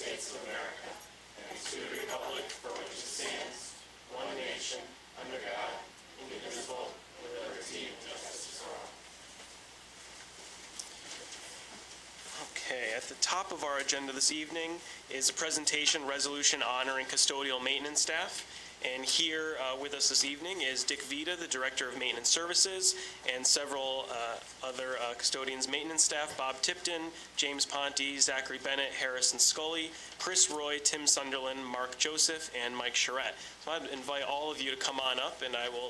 States of America, and to the republic for which it stands, one nation, under God, indivisible, with liberty and justice for all. Okay, at the top of our agenda this evening is a presentation resolution honoring custodial maintenance staff. And here with us this evening is Dick Vita, the Director of Maintenance Services, and several other custodians maintenance staff, Bob Tipton, James Ponte, Zachary Bennett, Harrison Scully, Chris Roy, Tim Sunderland, Mark Joseph, and Mike Charette. So I'd invite all of you to come on up, and I will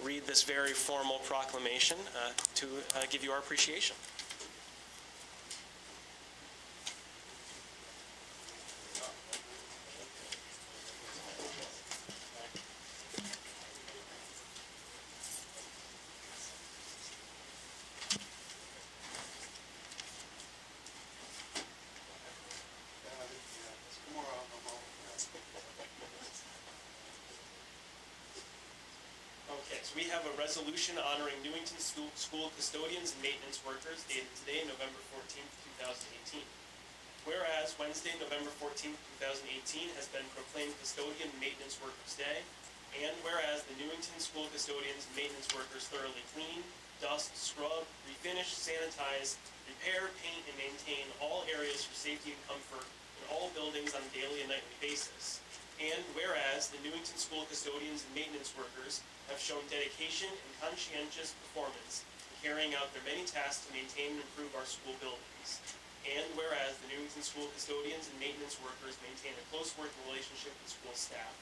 read this very formal proclamation to give you our appreciation. We have a resolution honoring Newington School custodians and maintenance workers dated today, November 14th, 2018. Whereas Wednesday, November 14th, 2018 has been proclaimed Custodian and Maintenance Workers Day, and whereas the Newington School custodians and maintenance workers thoroughly clean, dust, scrub, refinish, sanitize, repair, paint, and maintain all areas for safety and comfort in all buildings on a daily and nightly basis. And whereas the Newington School custodians and maintenance workers have shown dedication and conscientious performance in carrying out their many tasks to maintain and improve our school buildings. And whereas the Newington School custodians and maintenance workers maintain a close working relationship with school staff.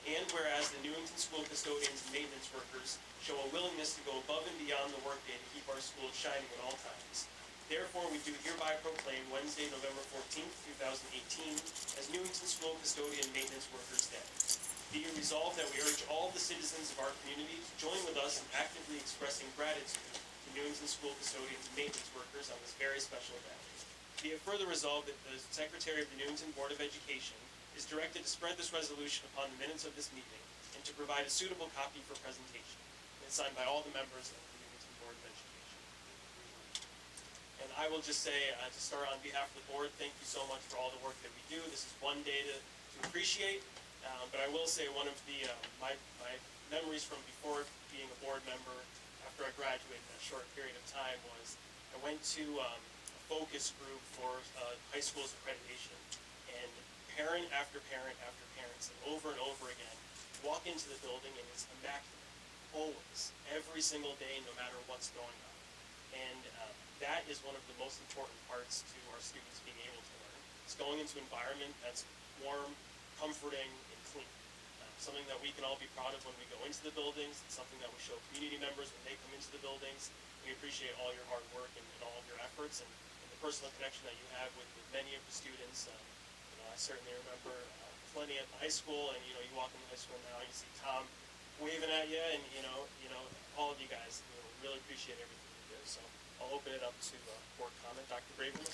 And whereas the Newington School custodians and maintenance workers show a willingness to go above and beyond the workday to keep our schools shining at all times. Therefore, we do hereby proclaim Wednesday, November 14th, 2018 as Newington School Custodian Maintenance Workers Day. Be it resolved that we urge all the citizens of our community to join with us in actively expressing gratitude to Newington School Custodians and Maintenance Workers on this very special day. Be it further resolved that the Secretary of the Newington Board of Education is directed to spread this resolution upon the minutes of this meeting and to provide a suitable copy for presentation. And it's signed by all the members of the Newington Board of Education. And I will just say, to start on behalf of the board, thank you so much for all the work that we do. This is one day to appreciate, but I will say one of the my memories from before being a board member, after I graduated in a short period of time, was I went to a focus group for high school's accreditation, and parent after parent after parent said over and over again, walk into the building and it's immaculate, always, every single day, no matter what's going on. And that is one of the most important parts to our students being able to learn. It's going into an environment that's warm, comforting, and clean. Something that we can all be proud of when we go into the buildings. It's something that we show community members when they come into the buildings. We appreciate all your hard work and all of your efforts and the personal connection that you have with many of the students. I certainly remember plenty at the high school, and you walk into high school now, you see Tom waving at you, and all of you guys really appreciate everything. So I'll open it up to board comment. Dr. Braverman.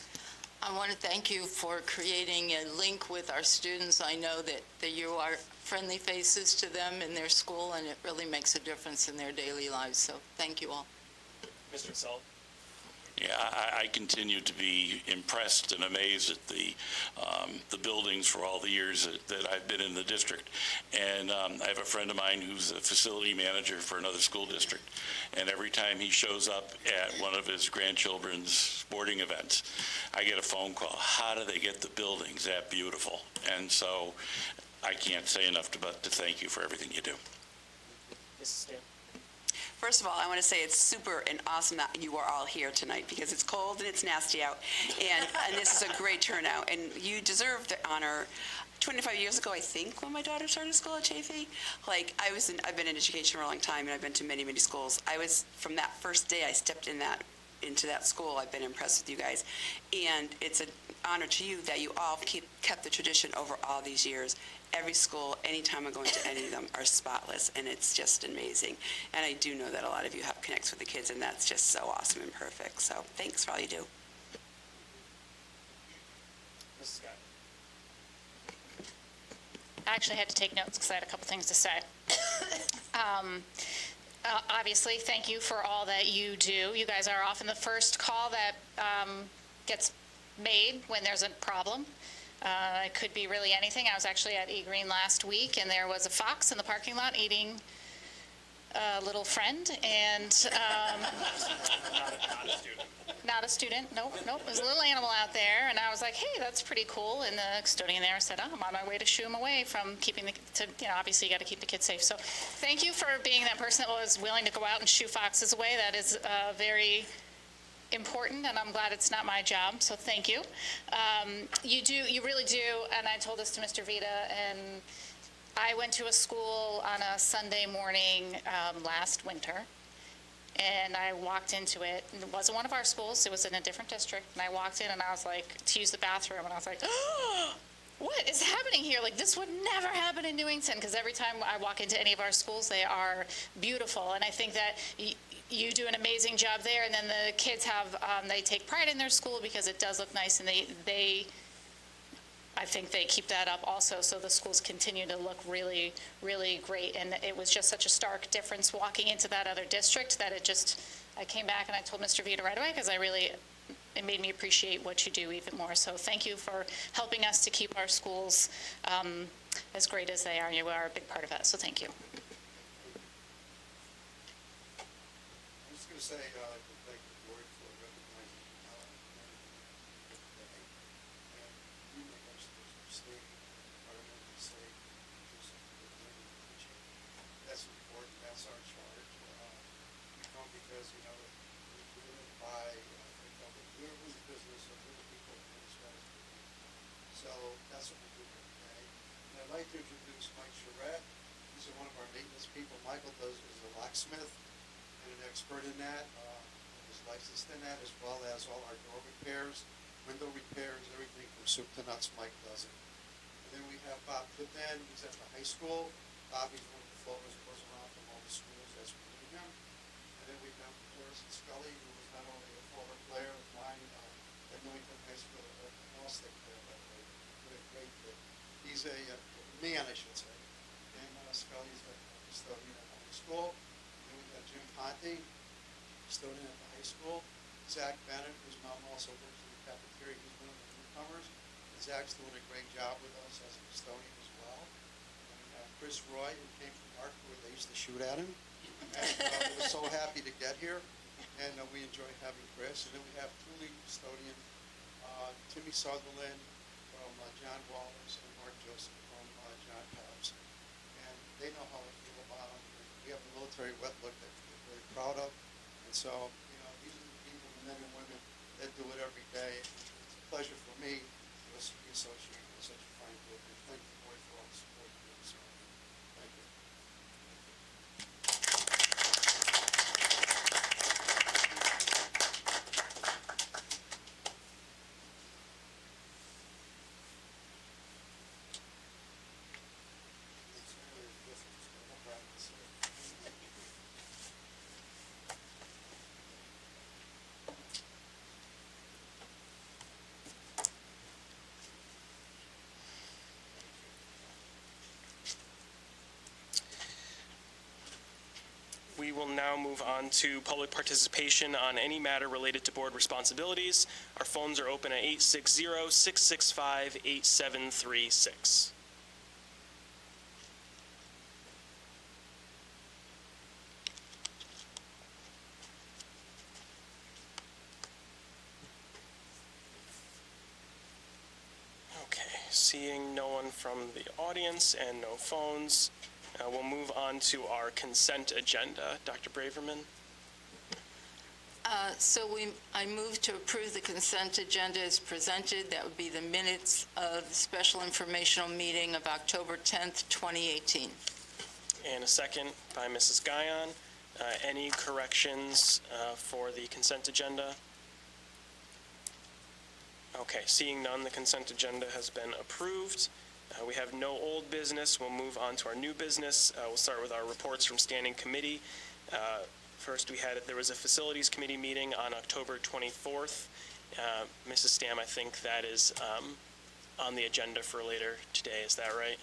I want to thank you for creating a link with our students. I know that you are friendly faces to them in their school, and it really makes a difference in their daily lives. So thank you all. Mr. Sullivan. Yeah, I continue to be impressed and amazed at the buildings for all the years that I've been in the district. And I have a friend of mine who's a facility manager for another school district. And every time he shows up at one of his grandchildren's sporting events, I get a phone call. How do they get the buildings that beautiful? And so I can't say enough but to thank you for everything you do. Mrs. Stan. First of all, I want to say it's super and awesome that you are all here tonight because it's cold and it's nasty out, and this is a great turnout, and you deserve the honor. 25 years ago, I think, when my daughter started school at Chaffee, I've been in education for a long time, and I've been to many, many schools. From that first day I stepped into that school, I've been impressed with you guys, and it's an honor to you that you all kept the tradition over all these years. Every school, anytime I go into any of them, are spotless, and it's just amazing. And I do know that a lot of you have connects with the kids, and that's just so awesome and perfect. So thanks for all you do. Mrs. Scott. I actually had to take notes because I had a couple things to say. Obviously, thank you for all that you do. You guys are often the first call that gets made when there's a problem. It could be really anything. I was actually at E-Green last week, and there was a fox in the parking lot eating a little friend, and Not a student. not a student, nope. There's a little animal out there, and I was like, hey, that's pretty cool. And the custodian there said, oh, I'm on my way to shoo him away from obviously you got to keep the kids safe. So thank you for being that person that was willing to go out and shoo foxes away. That is very important, and I'm glad it's not my job, so thank you. You really do, and I told this to Mr. Vita, and I went to a school on a Sunday morning last winter, and I walked into it, and it wasn't one of our schools, it was in a different district, and I walked in and I was like, to use the bathroom, and I was like, oh, what is happening here? Like, this would never happen in Newington, because every time I walk into any of our schools, they are beautiful, and I think that you do an amazing job there, and then the kids have, they take pride in their school because it does look nice, and I think they keep that up also, so the schools continue to look really, really great. And it was just such a stark difference walking into that other district that I came back and I told Mr. Vita right away, because it made me appreciate what you do even more. So thank you for helping us to keep our schools as great as they are. You are a big part of that, so thank you. I'm just going to say, I'd like to thank the board for recognizing today. And you make our schools safe, environmentally safe, inclusive for learning and teaching. That's important. That's our charge. We come because, we live by, we're in the business of little people and as well as big people. So that's what we do here today. And I'd like to introduce Mike Charette. He's one of our maintenance people. Michael is a locksmith and an expert in that, is licensed in that, as well as all our door repairs, window repairs, everything from soup to nuts. Mike does it. And then we have Bob Pittman, he's at the high school. Bobby's one of the floaters that goes around from all the schools as we need him. And then we have Harrison Scully, who is not only a former player of mine at Newington High School, but an all-state player, by the way. What a great kid. He's a man, I should say. And Scully's a custodian at the high school. Then we have Jim Ponte, custodian at the high school. Zach Bennett, whose mom also works in the cafeteria, he's one of the newcomers. And Zach's doing a great job with us as a custodian as well. And we have Chris Roy, who came from Mark, where they used to shoot at him. And we're so happy to get here, and we enjoy having Chris. And then we have two lead custodian, Timmy Sutherland from John Wallace and Mark Joseph from John Pabst. And they know how I feel about them. We have a military wet look that we're very proud of. And so, these are the people, the men and women that do it every day. It's a pleasure for me to be associated with such a fine group. And thank you, boy, for all the support you do. So, thank you. We will now move on to public participation on any matter related to board responsibilities. Our phones are open at 860-665-8736. Okay, seeing no one from the audience and no phones, we'll move on to our consent agenda. Dr. Braverman? I move to approve the consent agenda as presented. That would be the minutes of the special informational meeting of October 10th, 2018. And a second by Mrs. Guyon. Any corrections for the consent agenda? Okay, seeing none, the consent agenda has been approved. We have no old business. We'll move on to our new business. We'll start with our reports from standing committee. First, there was a facilities committee meeting on October 24th. Mrs. Stam, I think that is on the agenda for later today. Is that right?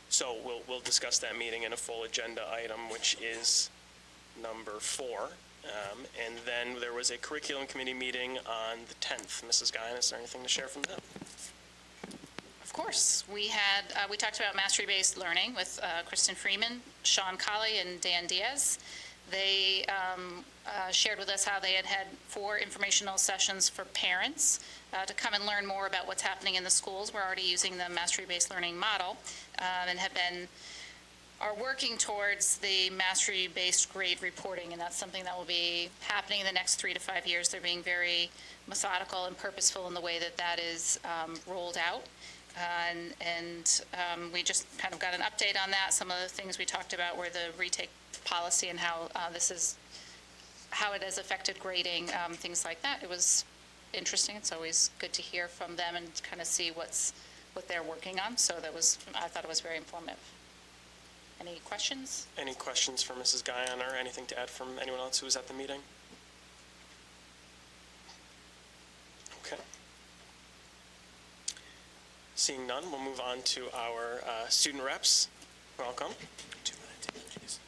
So we'll discuss that meeting in a full agenda item, which is number 4. And then there was a curriculum committee meeting on the 10th. Mrs. Guyon, is there anything to share from them? Of course. We talked about mastery-based learning with Kristen Freeman, Sean Colley, and Dan Diaz. They shared with us how they had 4 informational sessions for parents to come and learn more about what's happening in the schools. We're already using the mastery-based learning model and are working towards the mastery-based grade reporting, and that's something that will be happening in the next 3 to 5 years. They're being very methodical and purposeful in the way that is rolled out. We just kind of got an update on that. Some of the things we talked about were the retake policy and how how it has affected grading, things like that. It was interesting. It's always good to hear from them and kind of see what they're working on. So I thought it was very informative. Any questions? Any questions for Mrs. Guyon or anything to add from anyone else who was at the meeting? Okay. Seeing none, we'll move on to our student reps. Welcome. 2 minutes, please.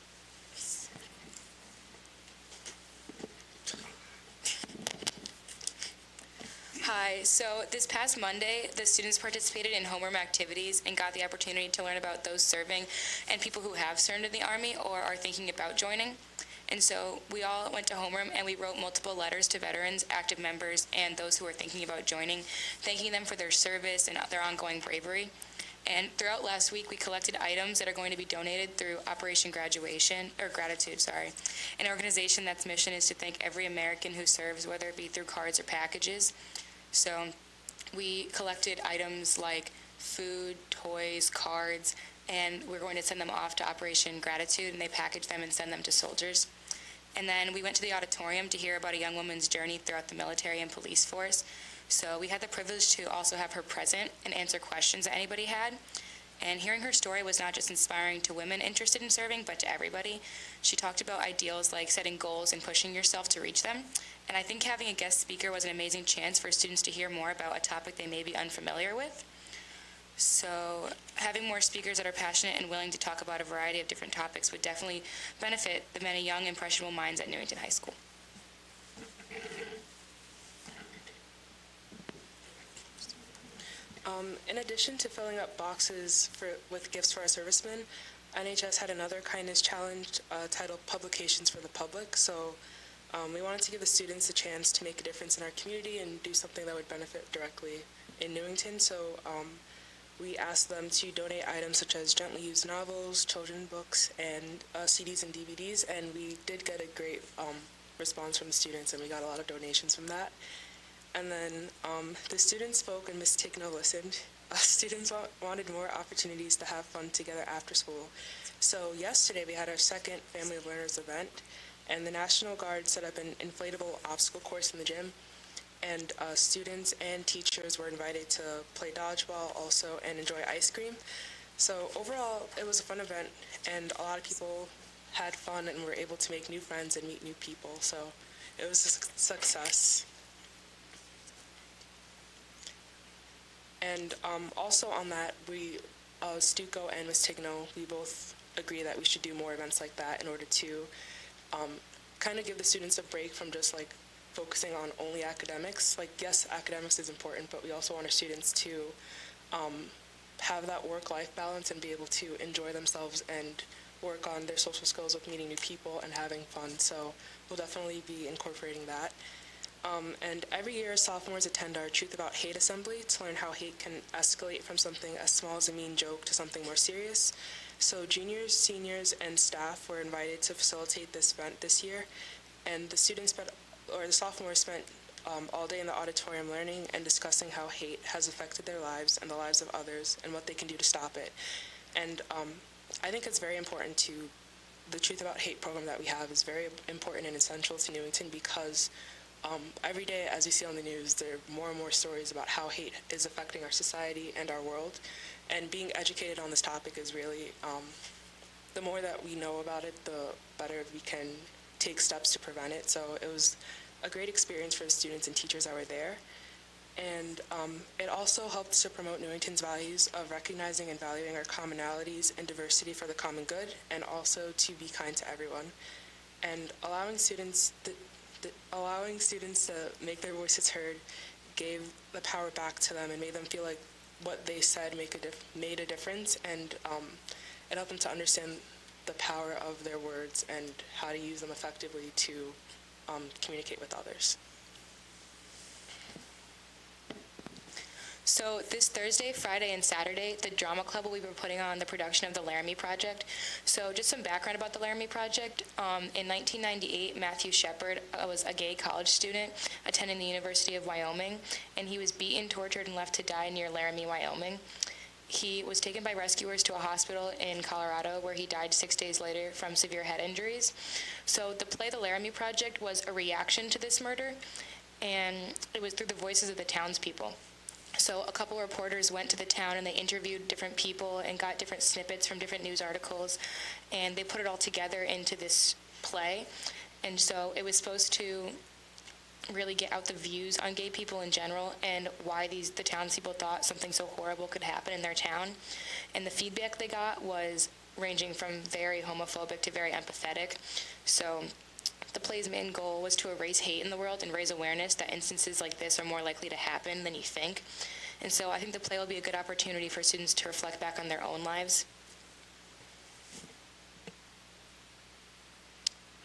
Hi, so this past Monday, the students participated in homeroom activities and got the opportunity to learn about those serving and people who have served in the Army or are thinking about joining. And so we all went to homeroom and we wrote multiple letters to veterans, active members, and those who are thinking about joining, thanking them for their service and their ongoing bravery. And throughout last week, we collected items that are going to be donated through Operation Gratitude, an organization that's mission is to thank every American who serves, whether it be through cards or packages. So we collected items like food, toys, cards, and we're going to send them off to Operation Gratitude, and they package them and send them to soldiers. And then we went to the auditorium to hear about a young woman's journey throughout the military and police force. So we had the privilege to also have her present and answer questions that anybody had. And hearing her story was not just inspiring to women interested in serving, but to everybody. She talked about ideals like setting goals and pushing yourself to reach them. And I think having a guest speaker was an amazing chance for students to hear more about a topic they may be unfamiliar with. So having more speakers that are passionate and willing to talk about a variety of different topics would definitely benefit the many young, impressionable minds at Newington High School. In addition to filling up boxes with gifts for our servicemen, NHS had another kindness challenge titled Publications for the Public. So we wanted to give the students a chance to make a difference in our community and do something that would benefit directly in Newington. So we asked them to donate items such as gently used novels, children's books, and CDs and DVDs, and we did get a great response from the students, and we got a lot of donations from that. And then the students spoke and Ms. Tignall listened. Students wanted more opportunities to have fun together after school. So yesterday we had our second Family of Learners event, and the National Guard set up an inflatable obstacle course in the gym, and students and teachers were invited to play dodgeball also and enjoy ice cream. So overall, it was a fun event, and a lot of people had fun and were able to make new friends and meet new people. So it was a success. And also on that, we, Stuco and Ms. Tignall, we both agree that we should do more events like that in order to kind of give the students a break from just like focusing on only academics. Like, yes, academics is important, but we also want our students to have that work-life balance and be able to enjoy themselves and work on their social skills with meeting new people and having fun. So we'll definitely be incorporating that. And every year, sophomores attend our Truth About Hate assembly to learn how hate can escalate from something as small as a mean joke to something more serious. So juniors, seniors, and staff were invited to facilitate this event this year, and the sophomores spent all day in the auditorium learning and discussing how hate has affected their lives and the lives of others and what they can do to stop it. And I think it's very important the Truth About Hate program that we have is very important and essential to Newington because every day, as we see on the news, there are more and more stories about how hate is affecting our society and our world. And being educated on this topic is really, the more that we know about it, the better we can take steps to prevent it. So it was a great experience for the students and teachers that were there. And it also helped to promote Newington's values of recognizing and valuing our commonalities and diversity for the common good, and also to be kind to everyone. and allowing students to make their voices heard gave the power back to them and made them feel like what they said made a difference, and it helped them to understand the power of their words and how to use them effectively to communicate with others. So this Thursday, Friday, and Saturday, the Drama Club will be putting on the production of the Laramie Project. So just some background about the Laramie Project. In 1998, Matthew Shepard was a gay college student attending the University of Wyoming, and he was beaten, tortured, and left to die near Laramie, Wyoming. He was taken by rescuers to a hospital in Colorado, where he died 6 days later from severe head injuries. So the play, The Laramie Project, was a reaction to this murder, and it was through the voices of the townspeople. So a couple reporters went to the town and they interviewed different people and got different snippets from different news articles, and they put it all together into this play. And so it was supposed to really get out the views on gay people in general and why the townspeople thought something so horrible could happen in their town. And the feedback they got was ranging from very homophobic to very empathetic. So the play's main goal was to erase hate in the world and raise awareness that instances like this are more likely to happen than you think. And so I think the play will be a good opportunity for students to reflect back on their own lives.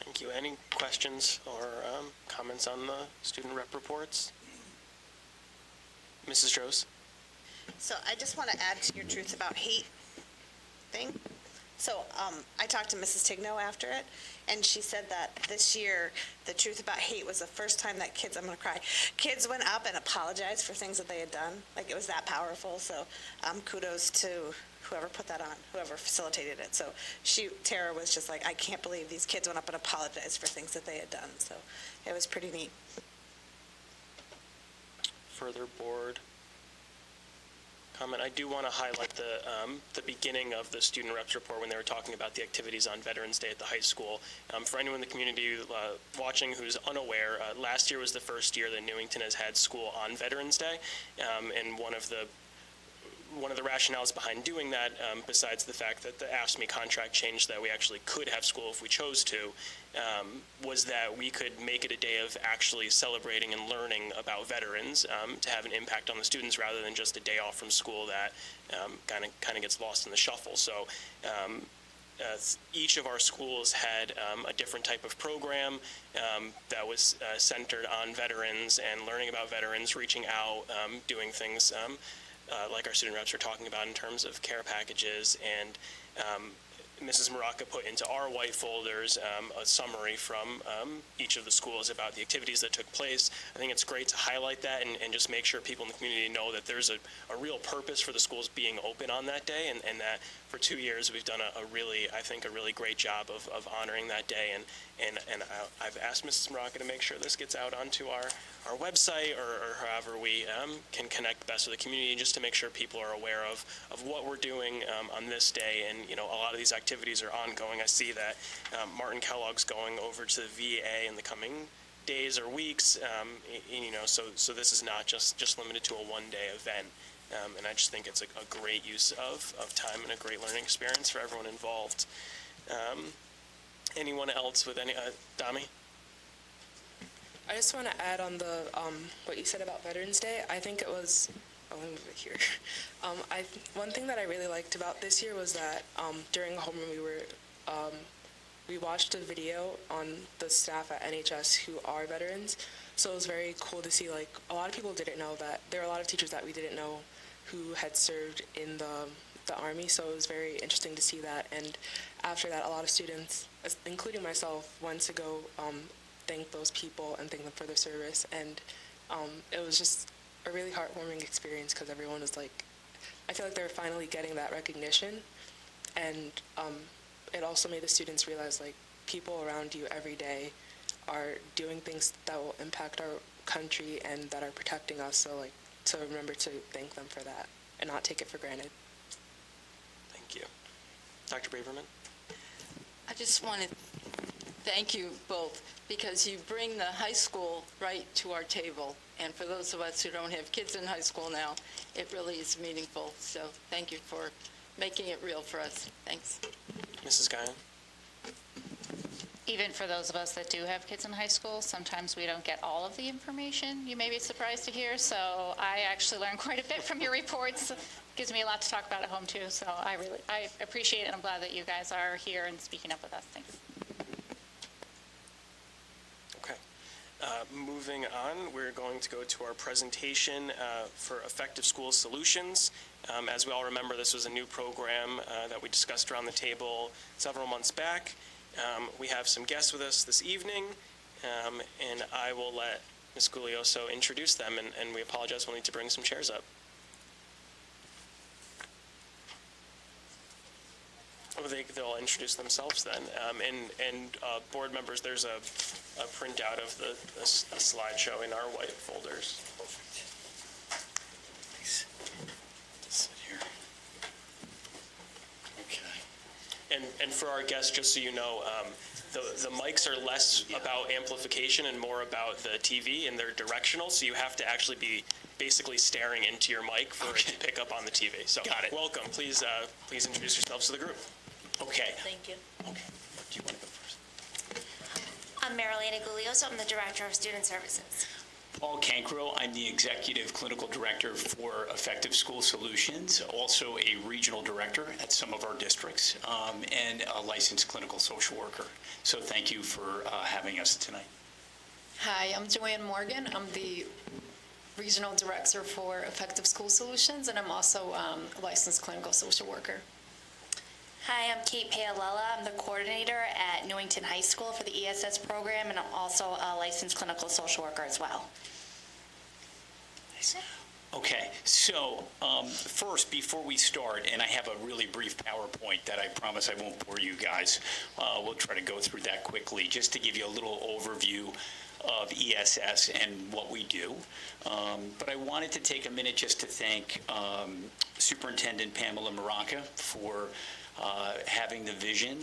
Thank you. Any questions or comments on the student rep reports? Mrs. Strauss? So I just want to add to your truth about hate thing. So I talked to Mrs. Tigno after it, and she said that this year, the truth about hate was the first time that kids, I'm going to cry, kids went up and apologized for things that they had done. Like, it was that powerful. So kudos to whoever put that on, whoever facilitated it. So Tara was just like, I can't believe these kids went up and apologized for things that they had done. So it was pretty neat. Further board comment. I do want to highlight the beginning of the student reps report when they were talking about the activities on Veterans Day at the high school. For anyone in the community watching who's unaware, last year was the first year that Newington has had school on Veterans Day, and one of the rationales behind doing that, besides the fact that the AFSCME contract changed that we actually could have school if we chose to, was that we could make it a day of actually celebrating and learning about veterans to have an impact on the students rather than just a day off from school that kind of gets lost in the shuffle. So each of our schools had a different type of program that was centered on veterans and learning about veterans, reaching out, doing things like our student reps were talking about in terms of care packages, and Mrs. Maraca put into our white folders a summary from each of the schools about the activities that took place. I think it's great to highlight that and just make sure people in the community know that there's a real purpose for the schools being open on that day, and that for 2 years we've done a really great job of honoring that day. And I've asked Mrs. Maraca to make sure this gets out onto our website or however we can connect best with the community, just to make sure people are aware of what we're doing on this day. And a lot of these activities are ongoing. I see that Martin Kellogg's going over to the VA in the coming days or weeks, so this is not just limited to a one-day event. And I just think it's a great use of time and a great learning experience for everyone involved. Anyone else with any? Dami? I just want to add on the what you said about Veterans Day. I think it was, let me move it here. One thing that I really liked about this year was that during homeroom we watched a video on the staff at NHS who are veterans. So it was very cool to see, like, a lot of people didn't know that. There are a lot of teachers that we didn't know who had served in the Army, so it was very interesting to see that. And after that, a lot of students, including myself, went to go thank those people and thank them for their service. And it was just a really heartwarming experience because everyone was like, I feel like they're finally getting that recognition. And it also made the students realize, like, people around you every day are doing things that will impact our country and that are protecting us. So, like, to remember to thank them for that and not take it for granted. Thank you. Dr. Braverman? I just want to thank you both, because you bring the high school right to our table. And for those of us who don't have kids in high school now, it really is meaningful. So thank you for making it real for us. Thanks. Mrs. Guyon? even for those of us that do have kids in high school, sometimes we don't get all of the information you may be surprised to hear. So I actually learned quite a bit from your reports. Gives me a lot to talk about at home too. So I appreciate it, and I'm glad that you guys are here and speaking up with us. Thanks. Okay. Moving on, we're going to go to our presentation for Effective School Solutions. As we all remember, this was a new program that we discussed around the table several months back. We have some guests with us this evening, and I will let Ms. Guglioso introduce them, and we apologize, we'll need to bring some chairs up. Oh, they'll introduce themselves then. And board members, there's a printout of a slideshow in our white folders. Please. Sit here. Okay. And for our guests, just so you know, the mics are less about amplification and more about the TV, and they're directional, so you have to actually be basically staring into your mic for it to pick up on the TV. So, Got it. Welcome. Please introduce yourselves to the group. Okay. Thank you. Okay. Do you want to go first? I'm Marilena Guglioso. I'm the Director of Student Services. Paul Cancro, I'm the Executive Clinical Director for Effective School Solutions, also a Regional Director at some of our districts, and a licensed clinical social worker. So thank you for having us tonight. Hi, I'm Joanne Morgan. I'm the Regional Director for Effective School Solutions, and I'm also a licensed clinical social worker. Hi, I'm Kate Paolella. I'm the coordinator at Newington High School for the ESS program, and I'm also a licensed clinical social worker as well. Okay, so first, before we start, and I have a really brief PowerPoint that I promise I won't bore you guys. We'll try to go through that quickly, just to give you a little overview of ESS and what we do. But I wanted to take a minute just to thank Superintendent Pamela Maraca for having the vision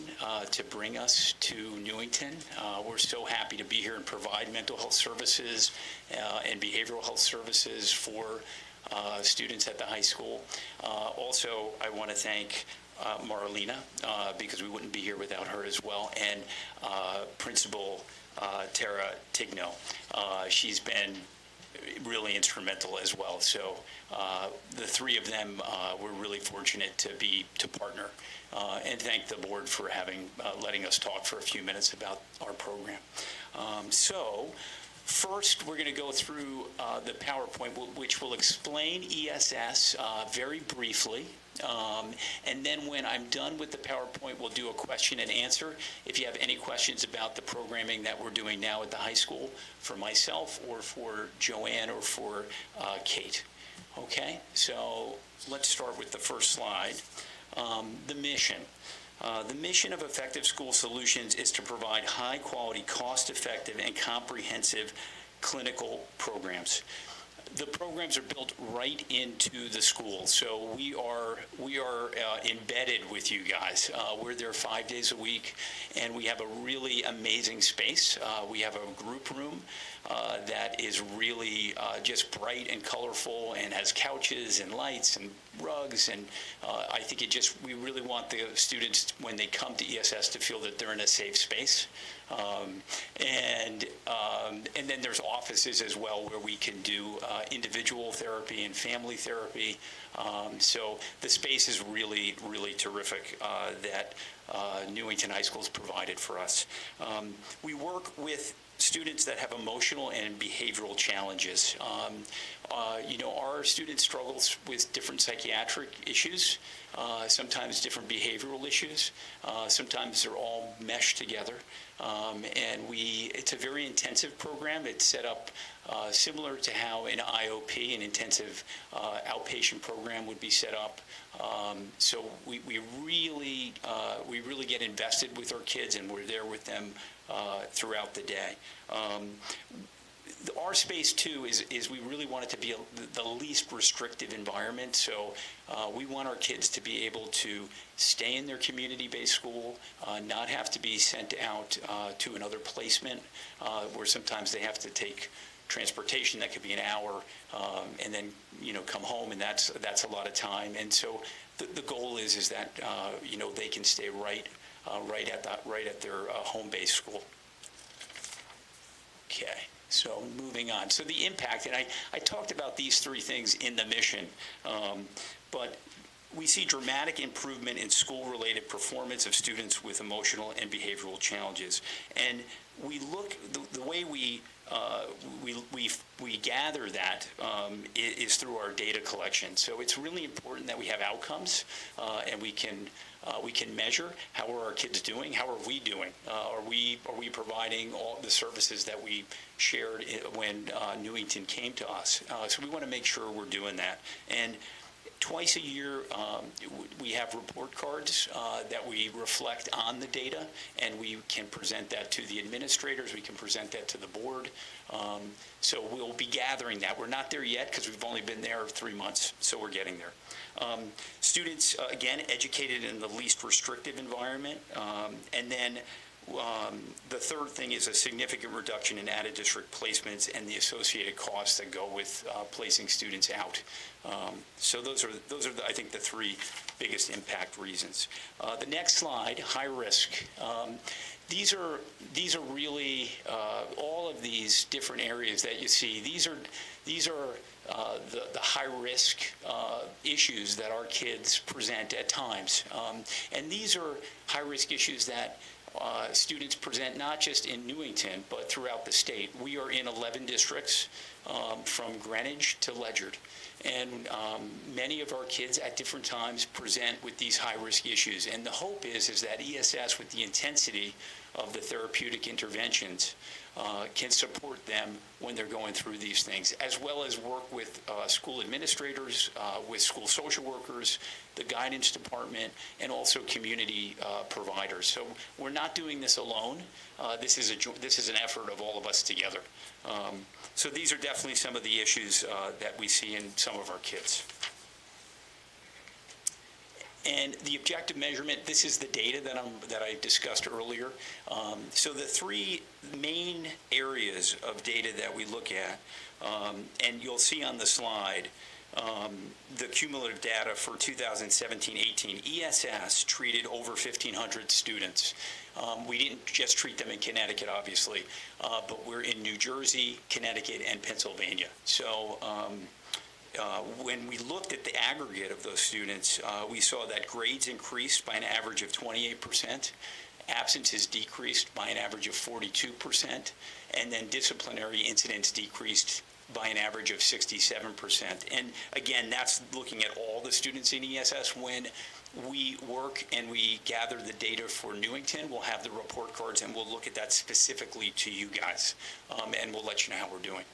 to bring us to Newington. We're so happy to be here and provide mental health services and behavioral health services for students at the high school. Also, I want to thank Marlena, because we wouldn't be here without her as well, and Principal Tara Tigno. She's been really instrumental as well. So the three of them, we're really fortunate to partner, and thank the board for letting us talk for a few minutes about our program. So first, we're going to go through the PowerPoint, which will explain ESS very briefly. And then when I'm done with the PowerPoint, we'll do a question and answer. If you have any questions about the programming that we're doing now at the high school for myself or for Joanne or for Kate. Okay, so let's start with the first slide. The mission. The mission of Effective School Solutions is to provide high-quality, cost-effective, and comprehensive clinical programs. The programs are built right into the school, so we are embedded with you guys. We're there 5 days a week, and we have a really amazing space. We have a group room that is really just bright and colorful and has couches and lights and rugs, and I think we really want the students, when they come to ESS, to feel that they're in a safe space. And then there's offices as well where we can do individual therapy and family therapy. So the space is really, really terrific that Newington High School has provided for us. We work with students that have emotional and behavioral challenges. Our students struggle with different psychiatric issues, sometimes different behavioral issues. Sometimes they're all meshed together. And it's a very intensive program. It's set up similar to how an IOP, an intensive outpatient program, would be set up. So we really get invested with our kids, and we're there with them throughout the day. Our space, too, is we really want it to be the least restrictive environment. So we want our kids to be able to stay in their community-based school, not have to be sent out to another placement where sometimes they have to take transportation that could be an hour and then come home, and that's a lot of time. And so the goal is that they can stay right right at their home-based school. Okay, so moving on. So the impact, and I talked about these three things in the mission, but we see dramatic improvement in school-related performance of students with emotional and behavioral challenges. And we look, the way we gather that is through our data collection. So it's really important that we have outcomes, and we can measure how are our kids doing, how are we doing, are we providing all the services that we shared when Newington came to us. So we want to make sure we're doing that. And twice a year, we have report cards that we reflect on the data, and we can present that to the administrators. We can present that to the board. So we'll be gathering that. We're not there yet because we've only been there 3 months, so we're getting there. Students, again, educated in the least restrictive environment. And then the third thing is a significant reduction in out-of-district placements and the associated costs that go with placing students out. So those are I think, the three biggest impact reasons. The next slide, high risk. These are really all of these different areas that you see. These are the high risk issues that our kids present at times, and these are high risk issues that students present not just in Newington, but throughout the state. We are in 11 districts from Greenwich to Ledyard. And many of our kids at different times present with these high-risk issues. And the hope is that ESS, with the intensity of the therapeutic interventions, can support them when they're going through these things, as well as work with school administrators, with school social workers, the guidance department, and also community providers. So we're not doing this alone. This is an effort of all of us together. So these are definitely some of the issues that we see in some of our kids. And the objective measurement, this is the data that I discussed earlier. So the three main areas of data that we look at, and you'll see on the slide, the cumulative data for 2017-18, ESS treated over 1,500 students. We didn't just treat them in Connecticut, obviously, but we're in New Jersey, Connecticut, and Pennsylvania. So when we looked at the aggregate of those students, we saw that grades increased by an average of 28%, absences decreased by an average of 42%, and then disciplinary incidents decreased by an average of 67%. And again, that's looking at all the students in ESS. When we work and we gather the data for Newington, we'll have the report cards and we'll look at that specifically to you guys, and we'll let you know how we're doing.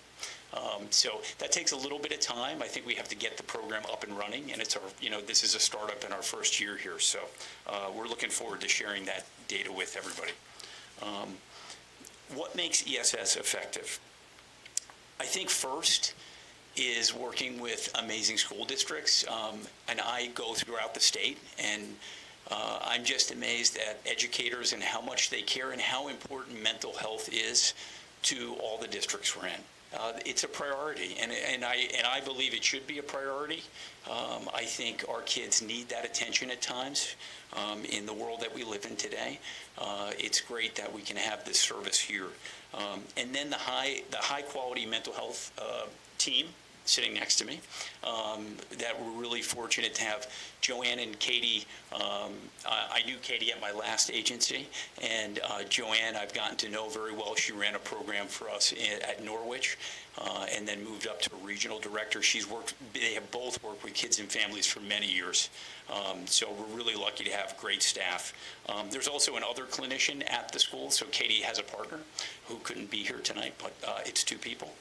So that takes a little bit of time. I think we have to get the program up and running, and it's this is a startup in our first year here, so we're looking forward to sharing that data with everybody. What makes ESS effective? I think first is working with amazing school districts, and I go throughout the state, and I'm just amazed at educators and how much they care and how important mental health is to all the districts we're in. It's a priority, and I believe it should be a priority. I think our kids need that attention at times in the world that we live in today. It's great that we can have this service here. And then the high quality mental health team sitting next to me, that we're really fortunate to have. Joanne and Katie, I knew Katie at my last agency, and Joanne I've gotten to know very well. She ran a program for us at Norwich, and then moved up to a regional director. They have both worked with kids and families for many years. So we're really lucky to have great staff. There's also another clinician at the school, so Katie has a partner who couldn't be here tonight, but it's two people.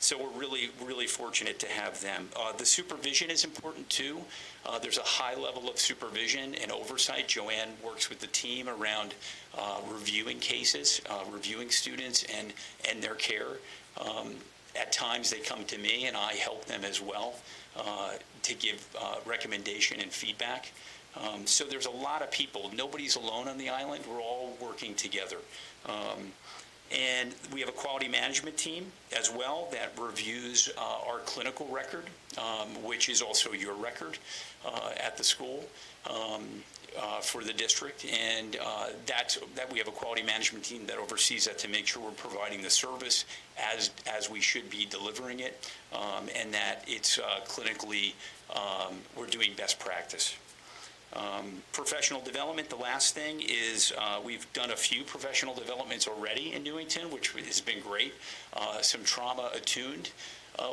So we're really fortunate to have them. The supervision is important too. There's a high level of supervision and oversight. Joanne works with the team around reviewing cases, reviewing students and their care. At times they come to me and I help them as well to give recommendation and feedback. So there's a lot of people. Nobody's alone on the island. We're all working together. And we have a quality management team as well that reviews our clinical record, which is also your record at the school for the district. And that we have a quality management team that oversees that to make sure we're providing the service as we should be delivering it, and that it's clinically, we're doing best practice. Professional development, the last thing is we've done a few professional developments already in Newington, which has been great. Some trauma-attuned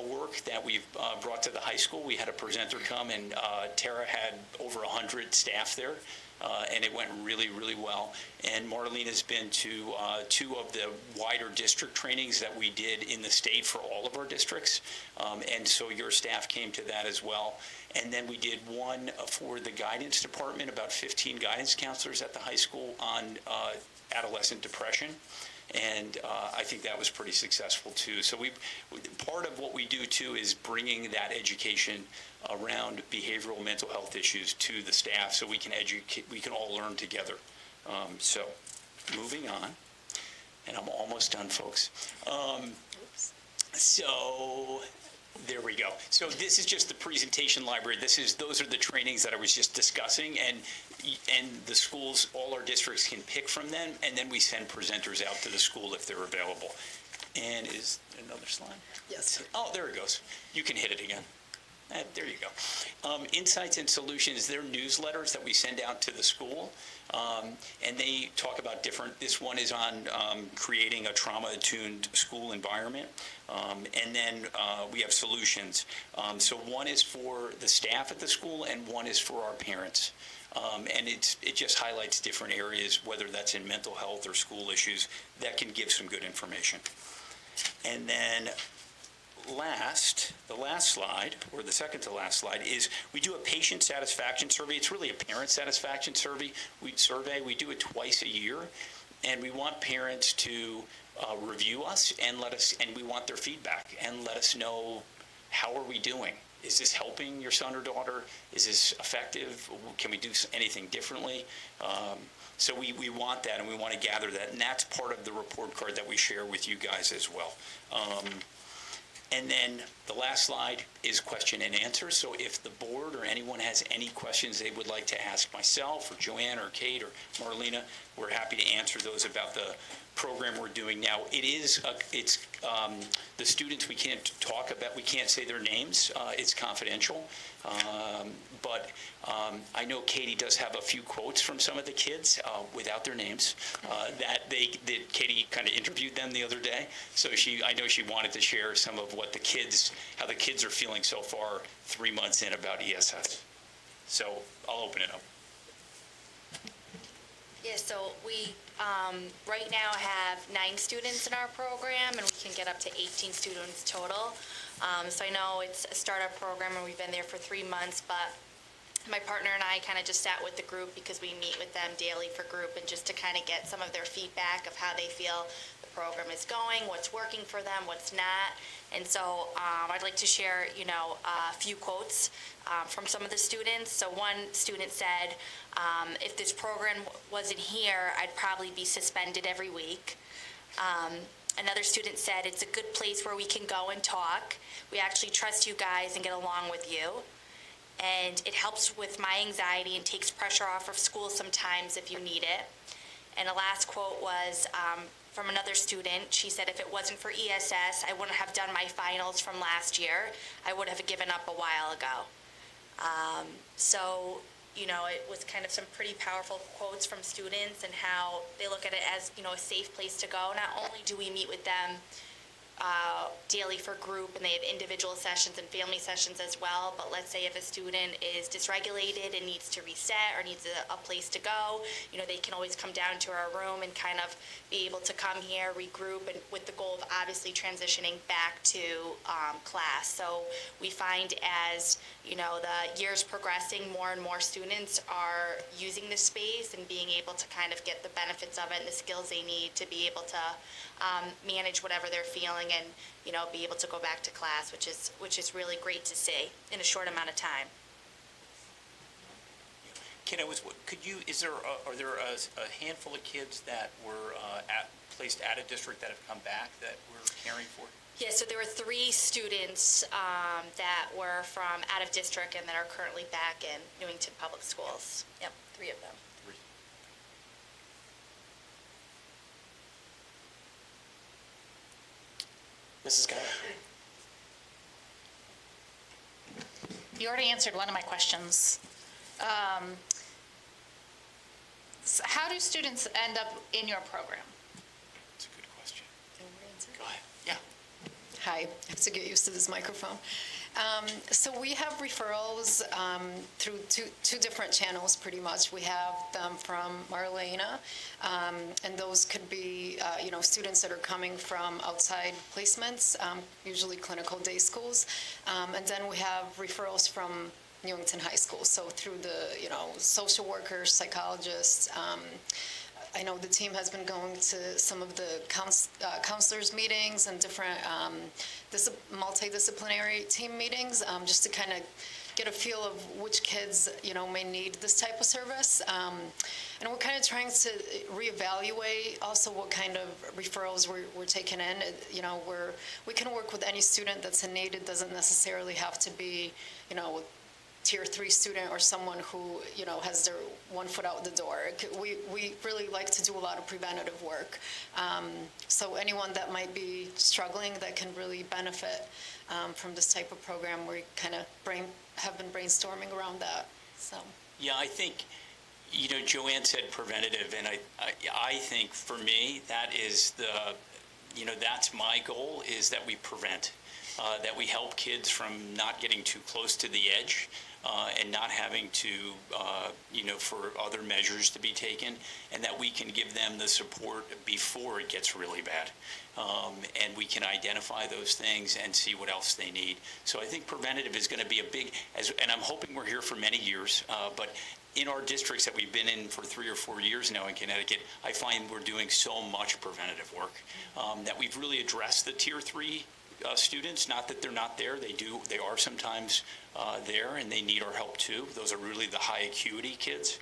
work that we've brought to the high school. We had a presenter come, and Tara had over 100 staff there, and it went really, really well. And Marlena's been to 2 of the wider district trainings that we did in the state for all of our districts, and so your staff came to that as well. And then we did one for the guidance department, about 15 guidance counselors at the high school on adolescent depression. And I think that was pretty successful too. So part of what we do too is bringing that education around behavioral mental health issues to the staff, so we can educate, we can all learn together. So moving on, and I'm almost done, folks. So there we go. So this is just the presentation library. Those are the trainings that I was just discussing, and the schools, all our districts can pick from them, and then we send presenters out to the school if they're available. And is there another slide? Yes. Oh, there it goes. You can hit it again. There you go. Insights and Solutions, they're newsletters that we send out to the school, and they talk about this one is on creating a trauma-attuned school environment, and then we have solutions. So one is for the staff at the school, and one is for our parents. And it just highlights different areas, whether that's in mental health or school issues, that can give some good information. And then the last slide, or the second to last slide, is we do a patient satisfaction survey. It's really a parent satisfaction survey. We do it twice a year, and we want parents to review us and we want their feedback and let us know, how are we doing? Is this helping your son or daughter? Is this effective? Can we do anything differently? So we want that, and we want to gather that, and that's part of the report card that we share with you guys as well. And then the last slide is question and answer. So if the board or anyone has any questions they would like to ask myself or Joanne or Kate or Marlena, we're happy to answer those about the program we're doing now. It's the students we can't talk about, we can't say their names. It's confidential. But I know Katie does have a few quotes from some of the kids without their names that Katie kind of interviewed them the other day. So I know she wanted to share some of what how the kids are feeling so far 3 months in about ESS. So I'll open it up. Yeah, so we right now have 9 students in our program, and we can get up to 18 students total. So I know it's a startup program, and we've been there for 3 months, but my partner and I kind of just sat with the group, because we meet with them daily for group, and just to kind of get some of their feedback of how they feel the program is going, what's working for them, what's not. And so I'd like to share, a few quotes from some of the students. So one student said, if this program wasn't here, I'd probably be suspended every week. Another student said, it's a good place where we can go and talk. We actually trust you guys and get along with you. And it helps with my anxiety and takes pressure off of school sometimes if you need it. And the last quote was from another student. She said, if it wasn't for ESS, I wouldn't have done my finals from last year. I would have given up a while ago. So, it was kind of some pretty powerful quotes from students, and how they look at it as, a safe place to go. Not only do we meet with them daily for group, and they have individual sessions and family sessions as well, but let's say if a student is dysregulated and needs to reset or needs a place to go, they can always come down to our room and kind of be able to come here, regroup, and with the goal of obviously transitioning back to class. So we find as the years progressing, more and more students are using this space and being able to kind of get the benefits of it and the skills they need to be able to manage whatever they're feeling, and be able to go back to class, which is really great to see in a short amount of time. Ken, are there a handful of kids that were placed out of district that have come back that we're caring for? Yeah, so there were 3 students that were from out of district and that are currently back in Newington Public Schools. Yep, 3 of them. Mrs. Guy? You already answered one of my questions. How do students end up in your program? That's a good question. Go ahead. Yeah. Hi, I have to get used to this microphone. So we have referrals through two different channels, pretty much. We have them from Marlena, and those could be, students that are coming from outside placements, usually clinical day schools. And then we have referrals from Newington High School, so through the, social workers, psychologists. I know the team has been going to some of the counselors' meetings and different multidisciplinary team meetings, just to kind of get a feel of which kids, may need this type of service. And we're kind of trying to reevaluate also what kind of referrals we're taking in. We can work with any student that's in need. It doesn't necessarily have to be, Tier 3 student or someone who, has their one foot out the door. We really like to do a lot of preventative work. So anyone that might be struggling that can really benefit from this type of program, we kind of have been brainstorming around that, so. Yeah, I think, Joanne said preventative, and I think for me, that is that's my goal, is that we prevent, that we help kids from not getting too close to the edge, and not having to, for other measures to be taken, and that we can give them the support before it gets really bad. And we can identify those things and see what else they need. So I think preventative is going to be a big, and I'm hoping we're here for many years, but in our districts that we've been in for 3 or 4 years now in Connecticut, I find we're doing so much preventative work, that we've really addressed the Tier 3 students. Not that they're not there, they are sometimes there, and they need our help too. Those are really the high acuity kids.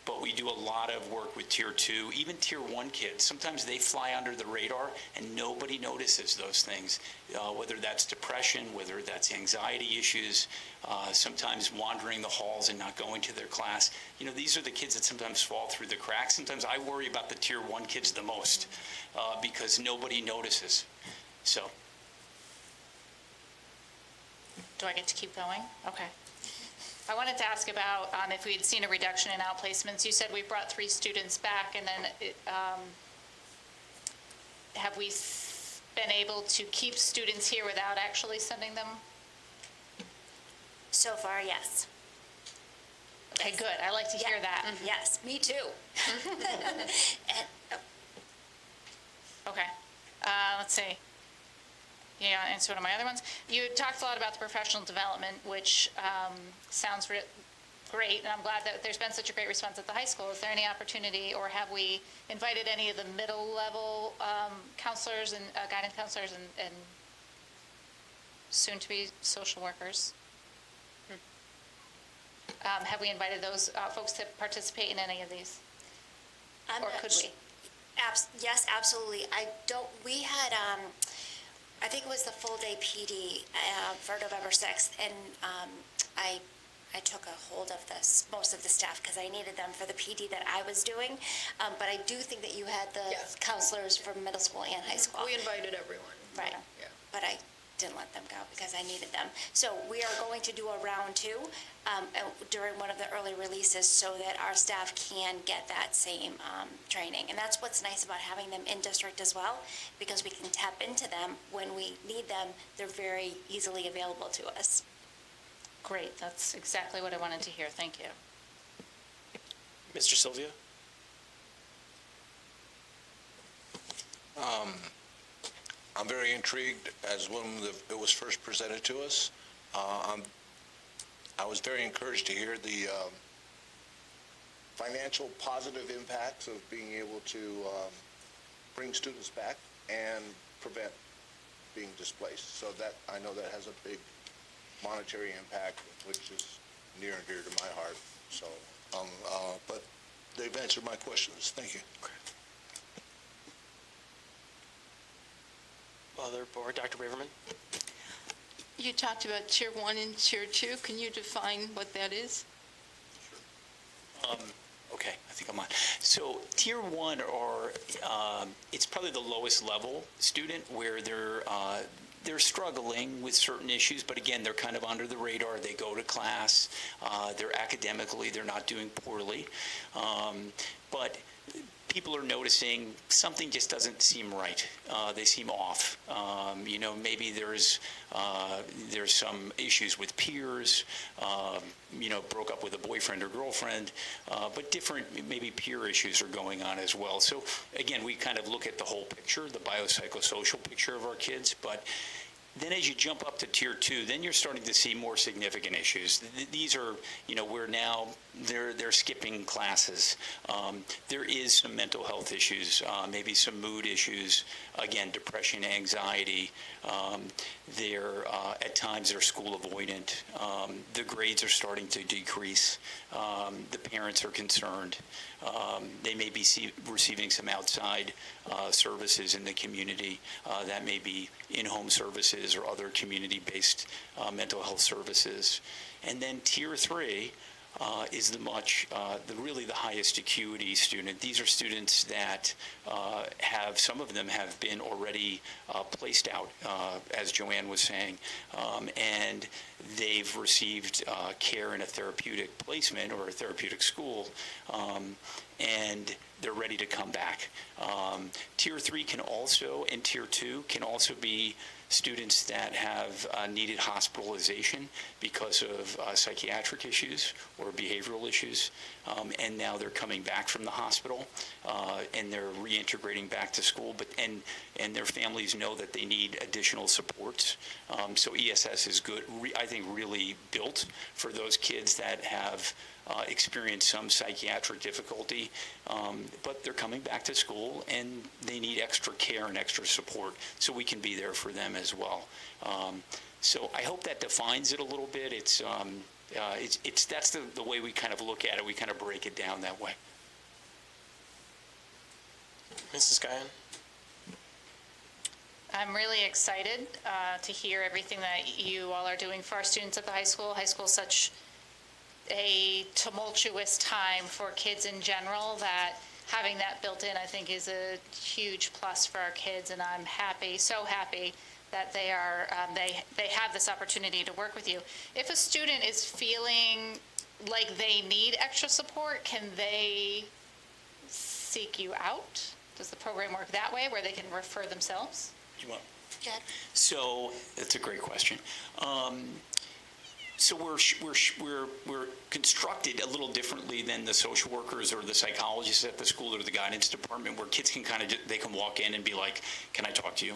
But we do a lot of work with Tier 2, even Tier 1 kids. Sometimes they fly under the radar and nobody notices those things, whether that's depression, whether that's anxiety issues, sometimes wandering the halls and not going to their class. These are the kids that sometimes fall through the cracks. Sometimes I worry about the Tier 1 kids the most, because nobody notices. So. Do I get to keep going? Okay. I wanted to ask about if we had seen a reduction in outplacements. You said we brought 3 students back, and then have we been able to keep students here without actually sending them? So far, yes. Okay, good. I like to hear that. Yes, me too. Okay. Let's see. Answer one of my other ones. You talked a lot about the professional development, which sounds great, and I'm glad that there's been such a great response at the high school. Is there any opportunity, or have we invited any of the middle-level counselors and guidance counselors and soon-to-be social workers? Have we invited those folks to participate in any of these? Or could we? Yes, absolutely. We had, I think it was the full-day PD for November 6th, and I took a hold of most of the staff because I needed them for the PD that I was doing. But I do think that you had the counselors from middle school and high school. We invited everyone. Right. Yeah. But I didn't let them go because I needed them. So we are going to do a round 2 during one of the early releases so that our staff can get that same training. And that's what's nice about having them in district as well, because we can tap into them when we need them. They're very easily available to us. Great. That's exactly what I wanted to hear. Thank you. Mr. Sylvia? I'm very intrigued as when it was first presented to us. I was very encouraged to hear the financial positive impacts of being able to bring students back and prevent being displaced. So that, I know that has a big monetary impact, which is near and dear to my heart. So, but they've answered my questions. Thank you. Other board, Dr. Braverman? You talked about Tier 1 and Tier 2. Can you define what that is? Okay, I think I'm on. So Tier 1 are, it's probably the lowest level student where they're struggling with certain issues, but again, they're kind of under the radar. They go to class. They're academically, they're not doing poorly. But people are noticing something just doesn't seem right. They seem off. Maybe there's some issues with peers, broke up with a boyfriend or girlfriend, but different maybe peer issues are going on as well. So again, we kind of look at the whole picture, the biopsychosocial picture of our kids, but then as you jump up to Tier 2, then you're starting to see more significant issues. These are, where now they're skipping classes. There is some mental health issues, maybe some mood issues, again, depression, anxiety. At times they're school avoidant. The grades are starting to decrease. The parents are concerned. They may be receiving some outside services in the community. That may be in-home services or other community-based mental health services. And then Tier 3 is really the highest acuity student. These are students that some of them have been already placed out, as Joanne was saying, and they've received care in a therapeutic placement or a therapeutic school, and they're ready to come back. Tier 3 and Tier 2 can also be students that have needed hospitalization because of psychiatric issues or behavioral issues, and now they're coming back from the hospital and they're reintegrating back to school, and their families know that they need additional supports. So ESS is good, I think really built for those kids that have experienced some psychiatric difficulty, but they're coming back to school and they need extra care and extra support, so we can be there for them as well. So I hope that defines it a little bit. That's the way we kind of look at it. We kind of break it down that way. Mrs. Guyon? I'm really excited to hear everything that you all are doing for our students at the high school. High school is such a tumultuous time for kids in general that having that built in, I think, is a huge plus for our kids, and I'm happy, so happy that they have this opportunity to work with you. If a student is feeling like they need extra support, can they seek you out? Does the program work that way, where they can refer themselves? So that's a great question. So we're constructed a little differently than the social workers or the psychologists at the school or the guidance department, where kids can they can walk in and be like, "Can I talk to you?"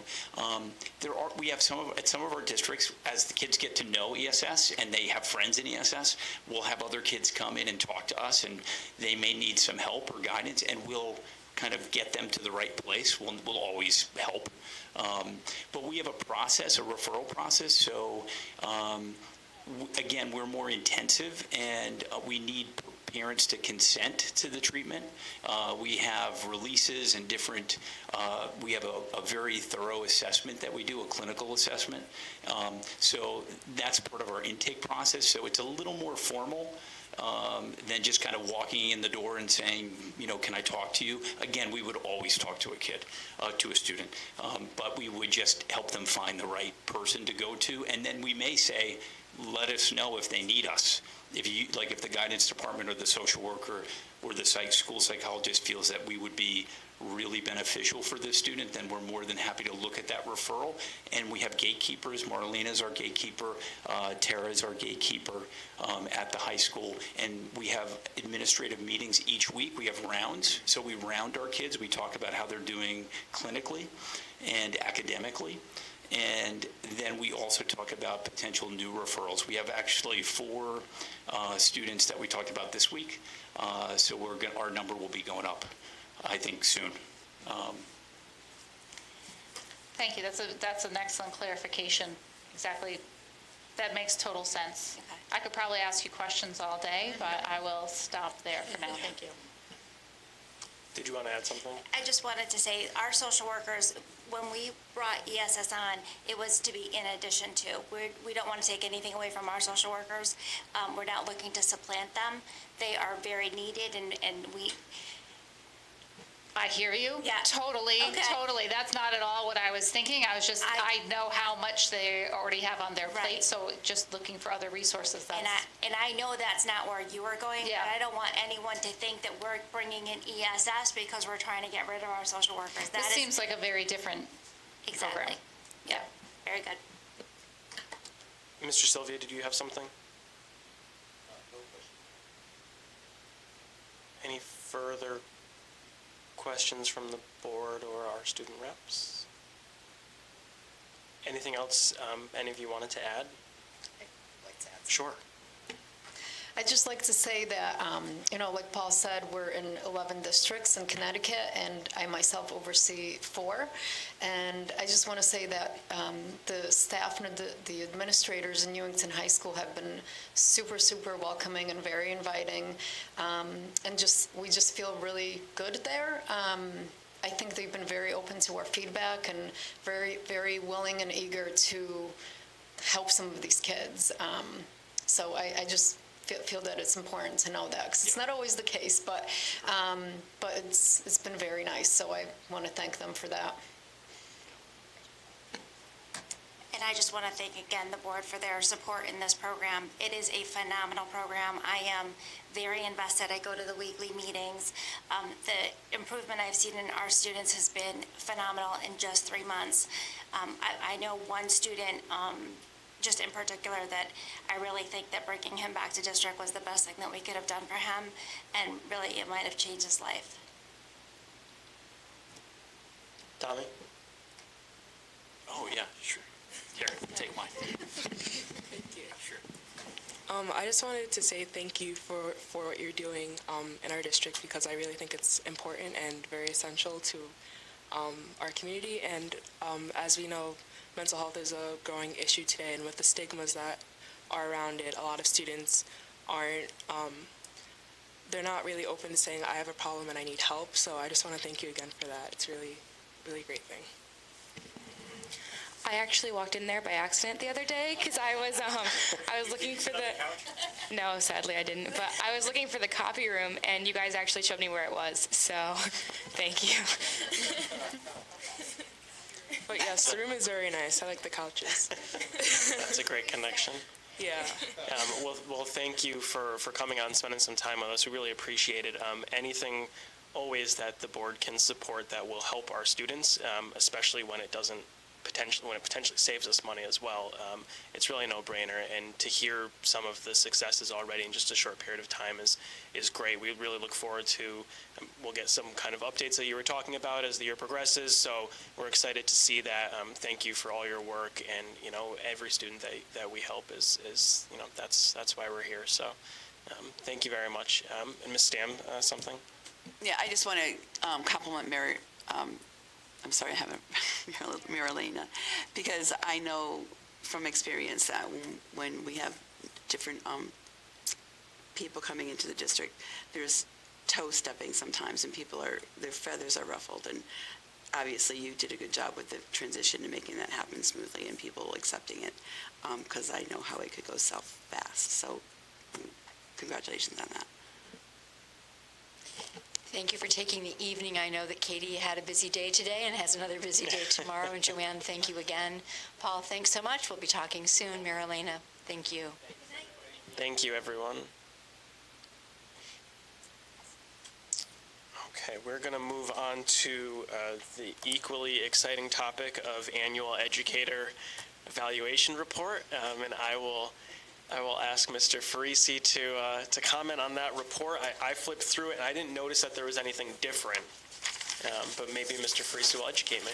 We have at some of our districts, as the kids get to know ESS and they have friends in ESS, we'll have other kids come in and talk to us, and they may need some help or guidance, and we'll kind of get them to the right place. We'll always help, but we have a referral process. So. Again, we're more intensive, and we need parents to consent to the treatment. We have releases and we have a very thorough assessment that we do, a clinical assessment. So that's part of our intake process. So it's a little more formal than just kind of walking in the door and saying, can I talk to you? Again, we would always talk to a kid, to a student, but we would just help them find the right person to go to. And then we may say, let us know if they need us. If the guidance department or the social worker or the school psychologist feels that we would be really beneficial for this student, then we're more than happy to look at that referral. And we have gatekeepers. Marlena's our gatekeeper. Tara's our gatekeeper at the high school. And we have administrative meetings each week. We have rounds. So we round our kids. We talk about how they're doing clinically and academically. And then we also talk about potential new referrals. We have actually 4 students that we talked about this week. So our number will be going up, I think, soon. Thank you. That's an excellent clarification. Exactly. That makes total sense. Okay. I could probably ask you questions all day, but I will stop there for now. Thank you. Did you want to add something? I just wanted to say, our social workers, when we brought ESS on, it was to be in addition to. We don't want to take anything away from our social workers. We're not looking to supplant them. They are very needed, and we, I hear you. Yeah. Totally, Okay. totally. That's not at all what I was thinking. I was just, I know how much they already have on their plate, Right. so just looking for other resources, and that's, I know that's not where you are going, Yeah. but I don't want anyone to think that we're bringing in ESS because we're trying to get rid of our social workers. That this is seems like a very different exactly. program. Yeah, very good. Mr. Sylvia, did you have something? Any further questions from the board or our student reps? Anything else any of you wanted to add? Sure. I'd just like to say that, like Paul said, we're in 11 districts in Connecticut, and I myself oversee 4. And I just want to say that the staff and the administrators in Ewington High School have been super, super welcoming and very inviting. And we just feel really good there. I think they've been very open to our feedback and very, very willing and eager to help some of these kids. So I just feel that it's important to know that, because it's not always the case, but it's been very nice, so I want to thank them for that. And I just want to thank again the board for their support in this program. It is a phenomenal program. I am very invested. I go to the weekly meetings. The improvement I've seen in our students has been phenomenal in just 3 months. I know one student, just in particular, that I really think that bringing him back to district was the best thing that we could have done for him, and really it might have changed his life. Tommy? Oh, yeah, sure. Here, take mine. Sure. I just wanted to say thank you for what you're doing in our district, because I really think it's important and very essential to our community. And as we know, mental health is a growing issue today, and with the stigmas that are around it, a lot of students aren't, they're not really open to saying, I have a problem and I need help. So I just want to thank you again for that. It's really, really great thing. I actually walked in there by accident the other day because I was looking for the, no, sadly I didn't, but I was looking for the copy room, and you guys actually showed me where it was, so thank you. But yes, the room is very nice. I like the couches. That's a great connection. Yeah. Well, thank you for coming out and spending some time with us. We really appreciate it. Anything always that the board can support that will help our students, especially when it potentially saves us money as well. It's really a no-brainer, and to hear some of the successes already in just a short period of time is great. We really look forward to, we'll get some kind of updates that you were talking about as the year progresses, so we're excited to see that. Thank you for all your work, and every student that we help is that's why we're here. So thank you very much. And Ms. Stam, something? Yeah, I just want to compliment Mary. I'm sorry, I haven't, Marilena, because I know from experience that when we have different people coming into the district, there's toe stepping sometimes, and their feathers are ruffled. And obviously, you did a good job with the transition and making that happen smoothly, and people accepting it, because I know how it could go south fast. So, congratulations on that. Thank you for taking the evening. I know that Katie had a busy day today and has another busy day tomorrow. And Joanne, thank you again. Paul, thanks so much. We'll be talking soon. Marilena, thank you. Thank you, everyone. Okay, we're going to move on to the equally exciting topic of annual educator evaluation report, and I will ask Mr. Farisi to comment on that report. I flipped through it, and I didn't notice that there was anything different, but maybe Mr. Farisi will educate me.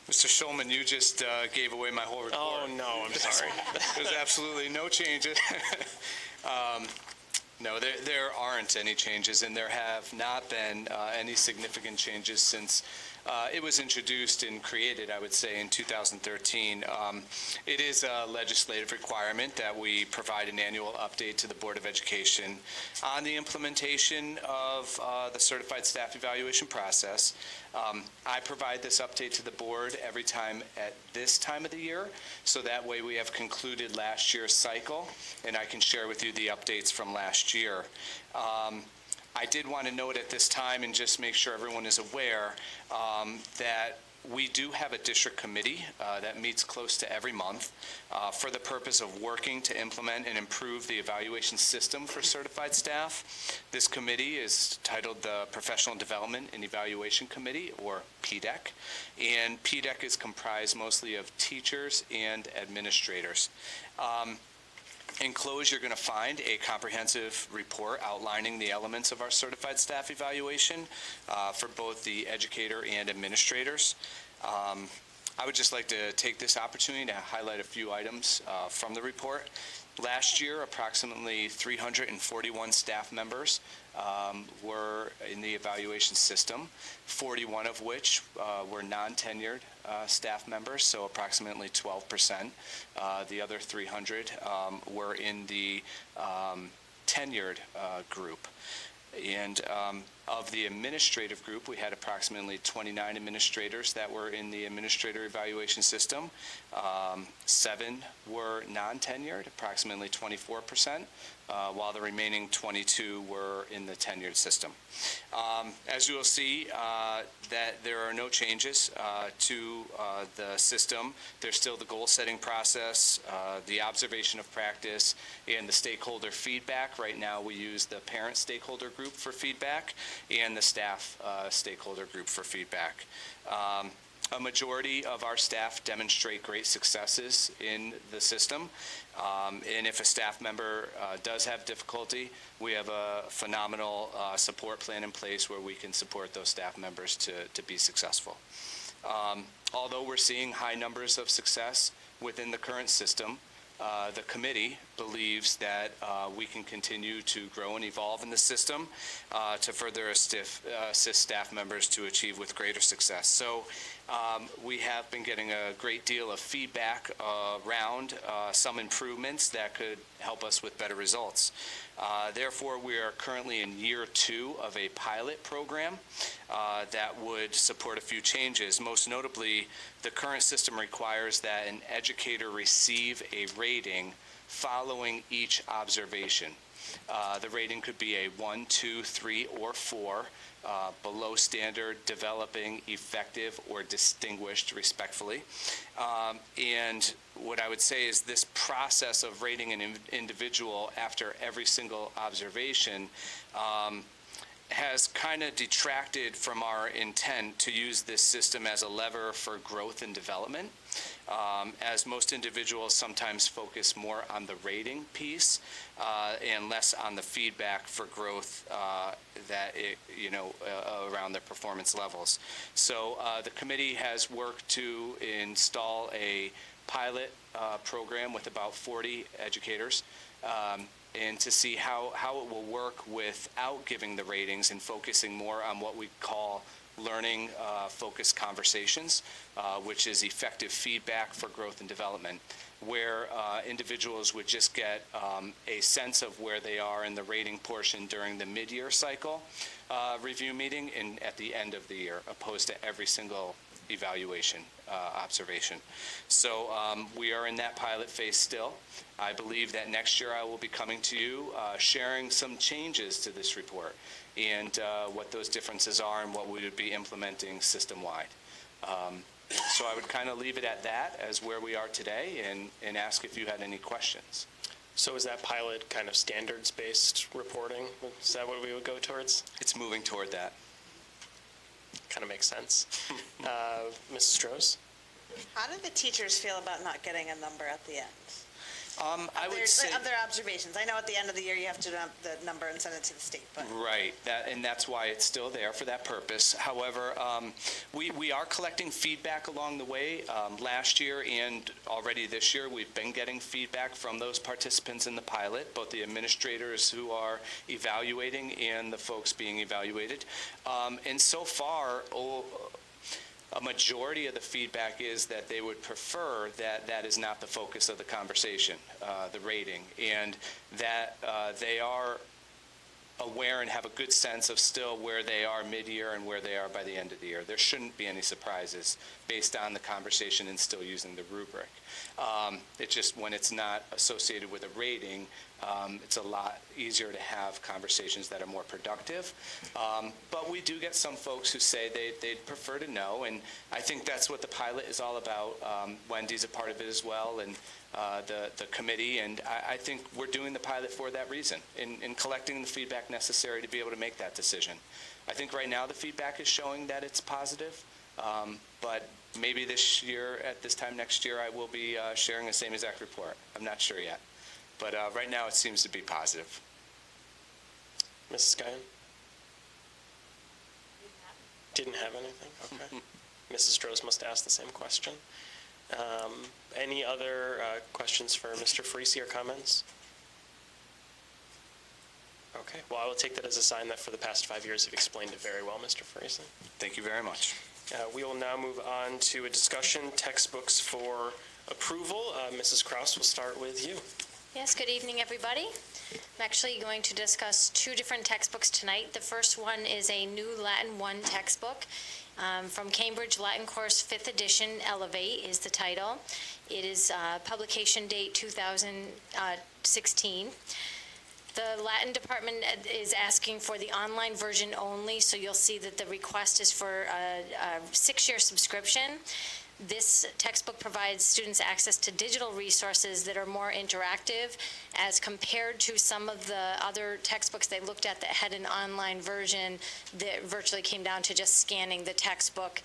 Mr. Schulman, you just gave away my whole report. Oh, no, I'm sorry. There's absolutely no changes. No, there aren't any changes, and there have not been any significant changes since It was introduced and created, I would say, in 2013. It is a legislative requirement that we provide an annual update to the Board of Education on the implementation of the certified staff evaluation process. I provide this update to the board every time at this time of the year, so that way we have concluded last year's cycle, and I can share with you the updates from last year. I did want to note at this time, and just make sure everyone is aware, that we do have a district committee that meets close to every month for the purpose of working to implement and improve the evaluation system for certified staff. This committee is titled the Professional Development and Evaluation Committee, or PDEC, and PDEC is comprised mostly of teachers and administrators. Enclosed, you're going to find a comprehensive report outlining the elements of our certified staff evaluation for both the educator and administrators. I would just like to take this opportunity to highlight a few items from the report. Last year, approximately 341 staff members were in the evaluation system, 41 of which were non-tenured staff members, so approximately 12%. The other 300 were in the tenured group. And of the administrative group, we had approximately 29 administrators that were in the administrator evaluation system. 7 were non-tenured, approximately 24%, while the remaining 22 were in the tenured system. As you will see, that there are no changes to the system. There's still the goal-setting process, the observation of practice, and the stakeholder feedback. Right now, we use the parent stakeholder group for feedback and the staff stakeholder group for feedback. A majority of our staff demonstrate great successes in the system. And if a staff member does have difficulty, we have a phenomenal support plan in place where we can support those staff members to be successful. Although we're seeing high numbers of success within the current system, the committee believes that we can continue to grow and evolve in the system to further assist staff members to achieve with greater success. So we have been getting a great deal of feedback around some improvements that could help us with better results. Therefore, we are currently in year 2 of a pilot program that would support a few changes. Most notably, the current system requires that an educator receive a rating following each observation. The rating could be a 1, 2, 3, or 4, below standard, developing, effective, or distinguished, respectfully. And what I would say is this process of rating an individual after every single observation has kind of detracted from our intent to use this system as a lever for growth and development, as most individuals sometimes focus more on the rating piece and less on the feedback for growth around their performance levels. So the committee has worked to install a pilot program with about 40 educators and to see how it will work without giving the ratings and focusing more on what we call learning focused conversations, which is effective feedback for growth and development, where individuals would just get a sense of where they are in the rating portion during the mid-year cycle review meeting and at the end of the year, opposed to every single evaluation observation. So we are in that pilot phase still. I believe that next year I will be coming to you sharing some changes to this report and what those differences are and what we would be implementing system-wide. So I would kind of leave it at that as where we are today and ask if you had any questions. So is that pilot kind of standards-based reporting? Is that what we would go towards? It's moving toward that. Kind of makes sense. Mrs. Strohs? How do the teachers feel about not getting a number at the end? I would say of their observations. I know at the end of the year you have to do the number and send it to the state, but right, and that's why it's still there for that purpose. However, we are collecting feedback along the way. Last year and already this year, we've been getting feedback from those participants in the pilot, both the administrators who are evaluating and the folks being evaluated. And so far, a majority of the feedback is that they would prefer that that is not the focus of the conversation, the rating, and that they are aware and have a good sense of still where they are mid-year and where they are by the end of the year. There shouldn't be any surprises based on the conversation and still using the rubric. It's just when it's not associated with a rating, it's a lot easier to have conversations that are more productive. But we do get some folks who say they'd prefer to know, and I think that's what the pilot is all about. Wendy's a part of it as well, and the committee, and I think we're doing the pilot for that reason, in collecting the feedback necessary to be able to make that decision. I think right now the feedback is showing that it's positive, but maybe this year, at this time next year, I will be sharing the same exact report. I'm not sure yet. But right now, it seems to be positive. Mrs. Guyon? Didn't have anything? Okay. Mrs. Strohs must ask the same question. Any other questions for Mr. Farisi or comments? Okay. Well, I will take that as a sign that for the past 5 years you've explained it very well, Mr. Farisi. Thank you very much. We will now move on to a discussion, textbooks for approval. Mrs. Kraus, we'll start with you. Yes, good evening, everybody. I'm actually going to discuss two different textbooks tonight. The first one is a new Latin 1 textbook from Cambridge Latin Course 5th edition. Elevate is the title. It is publication date 2016. The Latin department is asking for the online version only, so you'll see that the request is for a 6-year subscription. This textbook provides students access to digital resources that are more interactive as compared to some of the other textbooks they looked at that had an online version that virtually came down to just scanning the textbook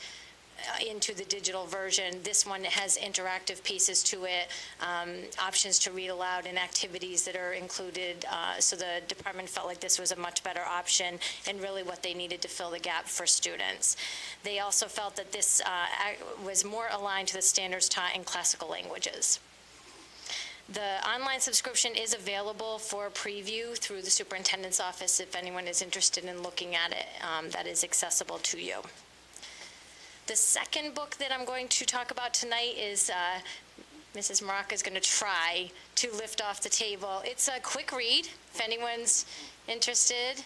into the digital version. This one has interactive pieces to it, options to read aloud, and activities that are included. So the department felt like this was a much better option and really what they needed to fill the gap for students. They also felt that this was more aligned to the standards taught in classical languages. The online subscription is available for preview through the superintendent's office if anyone is interested in looking at it. That is accessible to you. The second book that I'm going to talk about tonight is Mrs. Maraca is going to try to lift off the table. It's a quick read, if anyone's interested.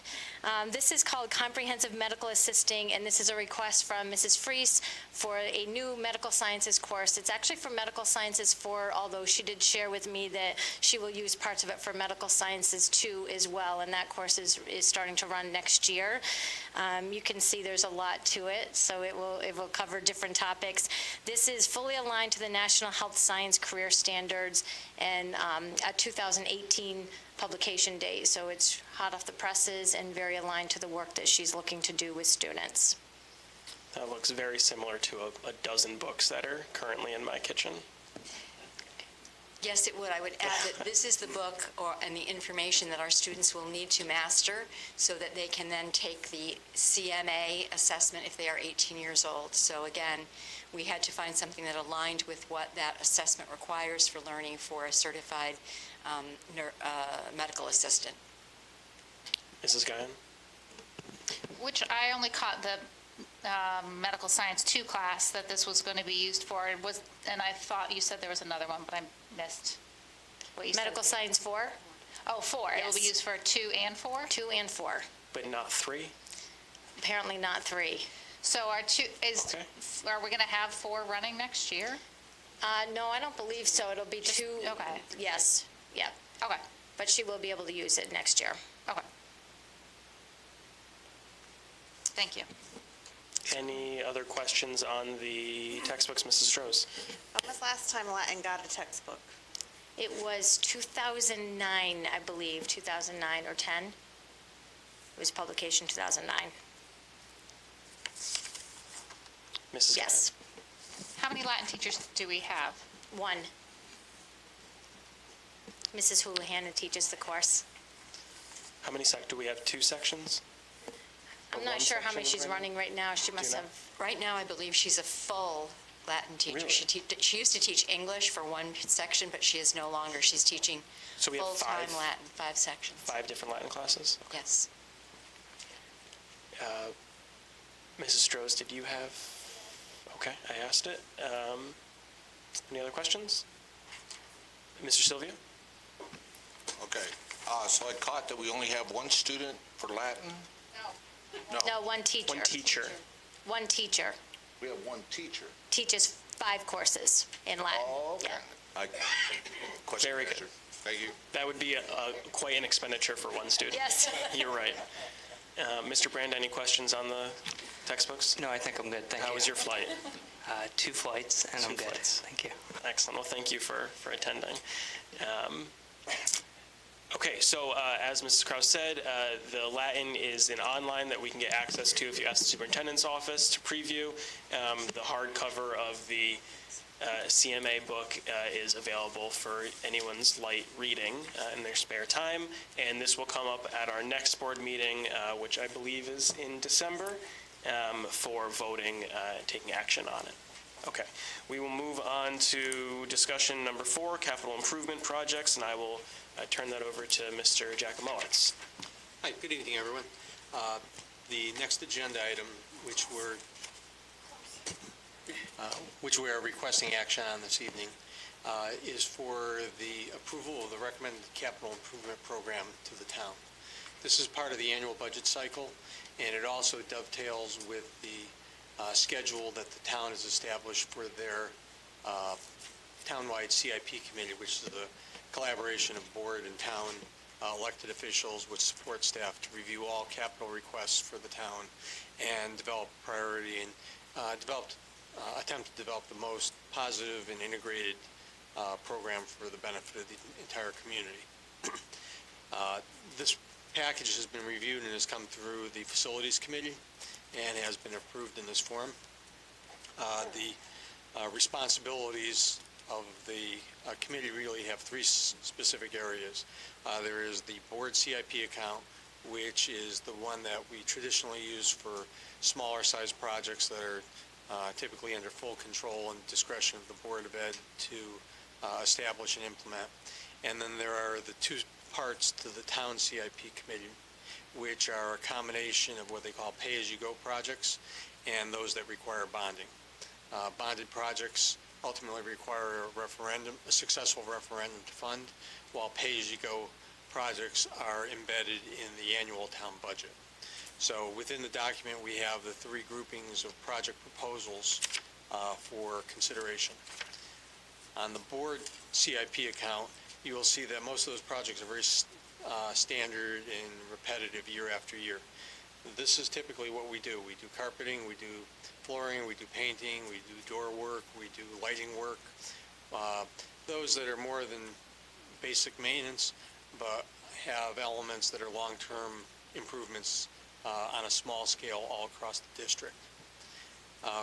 This is called Comprehensive Medical Assisting, and this is a request from Mrs. Fries for a new medical sciences course. It's actually for medical sciences 4, although she did share with me that she will use parts of it for medical sciences 2 as well, and that course is starting to run next year. You can see there's a lot to it, so it will cover different topics. This is fully aligned to the National Health Science Career Standards and a 2018 publication date, so it's hot off the presses and very aligned to the work that she's looking to do with students. That looks very similar to a dozen books that are currently in my kitchen. Yes, it would. I would add that this is the book and the information that our students will need to master so that they can then take the CMA assessment if they are 18 years old. So again, we had to find something that aligned with what that assessment requires for learning for a certified medical assistant. Mrs. Guyon? Which I only caught the medical science 2 class that this was going to be used for. And I thought you said there was another one, but I missed what you said. Medical science 4? Oh, 4. Yes. It will be used for 2 and 4? 2 and 4. But not 3? Apparently not 3. So are we going to have 4 running next year? No, I don't believe so. It'll be 2. Okay. Yes. Yeah. Okay. But she will be able to use it next year. Okay. Thank you. Any other questions on the textbooks, Mrs. Strohs? When was the last time Latin got a textbook? It was 2009, I believe, 2009 or 10. It was publication 2009. Mrs. Yes. How many Latin teachers do we have? 1. Mrs. Houlihan teaches the course. How many do we have 2 sections? I'm not sure how many she's running right now. She must have. Right now, I believe she's a full Latin teacher. Really? She used to teach English for one section, but she is no longer. She's teaching So we have full-time 5 Latin, 5 sections. 5 different Latin classes? Yes. Mrs. Strohs, did you have? Okay, I asked it. Any other questions? Mr. Sylvia? Okay, so I caught that we only have one student for Latin? No, one teacher. One teacher. One teacher We have one teacher. teaches 5 courses in Latin. Oh, okay. Yeah. Question Very good. answered. Thank you. That would be quite an expenditure for one student. Yes. You're right. Mr. Brand, any questions on the textbooks? No, I think I'm good, thank you. How was your flight? 2 flights, and I'm 2 good. flights. Thank you. Excellent. Well, thank you for attending. Okay, so as Mrs. Kraus said, the Latin is an online that we can get access to if you ask the superintendent's office to preview. The hardcover of the CMA book is available for anyone's light reading in their spare time, and this will come up at our next board meeting, which I believe is in December, for voting and taking action on it. Okay, we will move on to discussion number 4, capital improvement projects, and I will turn that over to Mr. Jacomowitz. Hi, good evening, everyone. The next agenda item, which we are requesting action on this evening, is for the approval of the recommended capital improvement program to the town. This is part of the annual budget cycle, and it also dovetails with the schedule that the town has established for their townwide CIP committee, which is the collaboration of board and town elected officials with support staff to review all capital requests for the town and develop priority and attempt to develop the most positive and integrated program for the benefit of the entire community. This package has been reviewed and has come through the facilities committee and has been approved in this form. The responsibilities of the committee really have 3 specific areas. There is the board CIP account, which is the one that we traditionally use for smaller size projects that are typically under full control and discretion of the Board of Ed to establish and implement. And then there are the 2 parts to the town CIP committee, which are a combination of what they call pay-as-you-go projects and those that require bonding. Bonded projects ultimately require a successful referendum to fund, while pay-as-you-go projects are embedded in the annual town budget. So within the document, we have the 3 groupings of project proposals for consideration. On the board CIP account, you will see that most of those projects are very standard and repetitive year after year. This is typically what we do. We do carpeting, we do flooring, we do painting, we do door work, we do lighting work. Those that are more than basic maintenance, but have elements that are long-term improvements on a small scale all across the district.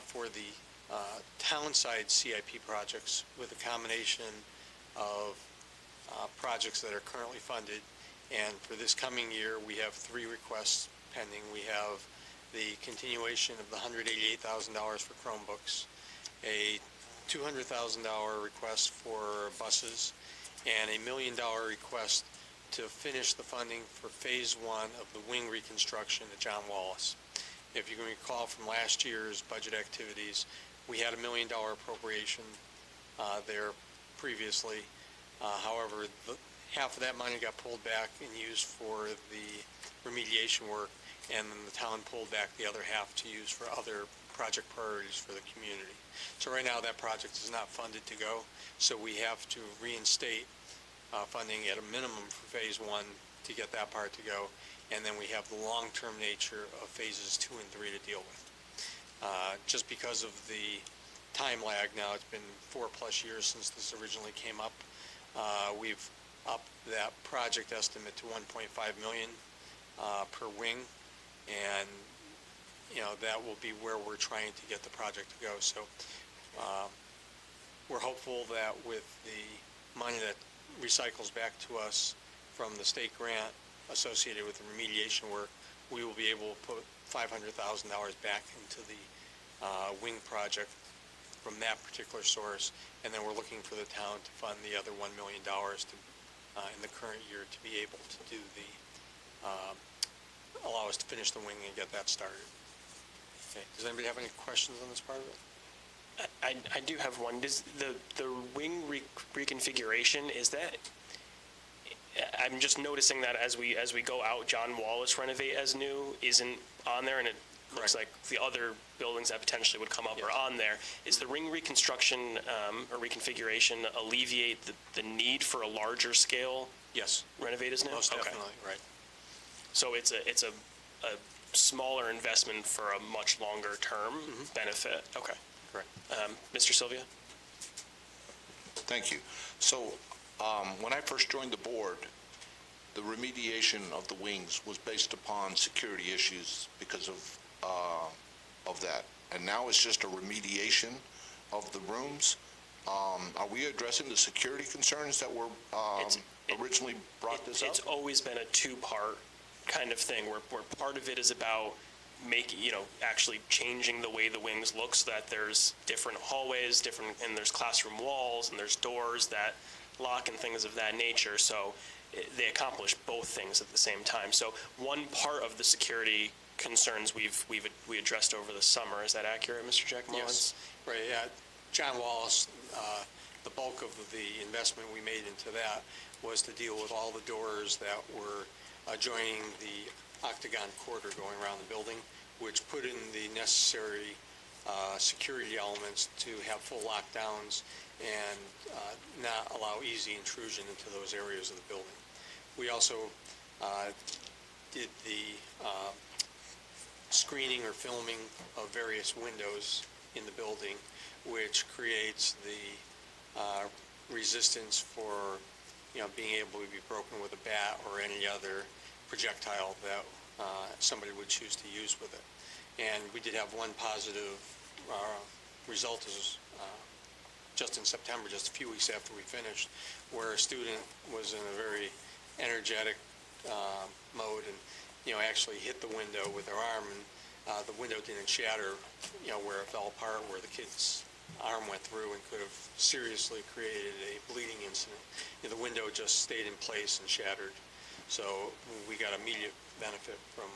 For the town side CIP projects, with a combination of projects that are currently funded, and for this coming year, we have 3 requests pending. We have the continuation of the $188,000 for Chromebooks, a $200,000 request for buses, and a $1 million request to finish the funding for phase 1 of the wing reconstruction at John Wallace. If you can recall from last year's budget activities, we had a $1 million appropriation there previously. However, half of that money got pulled back and used for the remediation work, and then the town pulled back the other half to use for other project priorities for the community. So right now, that project is not funded to go, so we have to reinstate funding at a minimum for phase 1 to get that part to go, and then we have the long-term nature of phases 2 and 3 to deal with. Just because of the time lag now, it's been 4+ years since this originally came up. We've upped that project estimate to $1.5 million per wing, and that will be where we're trying to get the project to go. So we're hopeful that with the money that recycles back to us from the state grant associated with the remediation work, we will be able to put $500,000 back into the wing project from that particular source, and then we're looking for the town to fund the other $1 million in the current year to be able to do allow us to finish the wing and get that started. Okay. Does anybody have any questions on this part of it? I do have one. Does the wing reconfiguration, is that, I'm just noticing that as we go out, John Wallace Renovate as New isn't on there, and it looks like the other buildings that potentially would come up are on there. Is the ring reconstruction or reconfiguration alleviate the need for a larger scale? Yes. Renovate as New? Most Okay. definitely, right. So it's a smaller investment for a much longer term benefit? Okay. Correct. Mr. Sylvia? Thank you. So when I first joined the board, the remediation of the wings was based upon security issues because of that. And now it's just a remediation of the rooms. Are we addressing the security concerns that were originally brought this up? It's always been a two-part kind of thing where part of it is about making, actually changing the way the wings look so that there's different hallways, and there's classroom walls, and there's doors that lock and things of that nature. So they accomplish both things at the same time. So one part of the security concerns we addressed over the summer. Is that accurate, Mr. Jack Mullins? Yes, right, yeah. John Wallace, the bulk of the investment we made into that was to deal with all the doors that were adjoining the octagon corridor going around the building, which put in the necessary security elements to have full lockdowns and not allow easy intrusion into those areas of the building. We also did the screening or filming of various windows in the building, which creates the resistance for being able to be broken with a bat or any other projectile that somebody would choose to use with it. And we did have one positive result just in September, just a few weeks after we finished, where a student was in a very energetic mode and actually hit the window with her arm, and the window didn't shatter, where it fell apart, where the kid's arm went through and could have seriously created a bleeding incident. The window just stayed in place and shattered. So we got immediate benefit from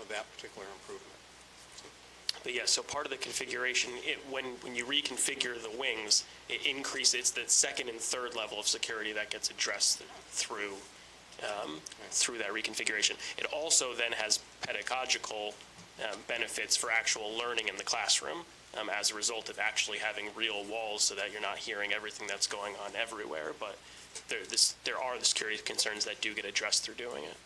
that particular improvement. But yes, so part of the configuration, when you reconfigure the wings, it increases, it's the second and third level of security that gets addressed through that reconfiguration. It also then has pedagogical benefits for actual learning in the classroom as a result of actually having real walls so that you're not hearing everything that's going on everywhere. But there are the security concerns that do get addressed through doing it.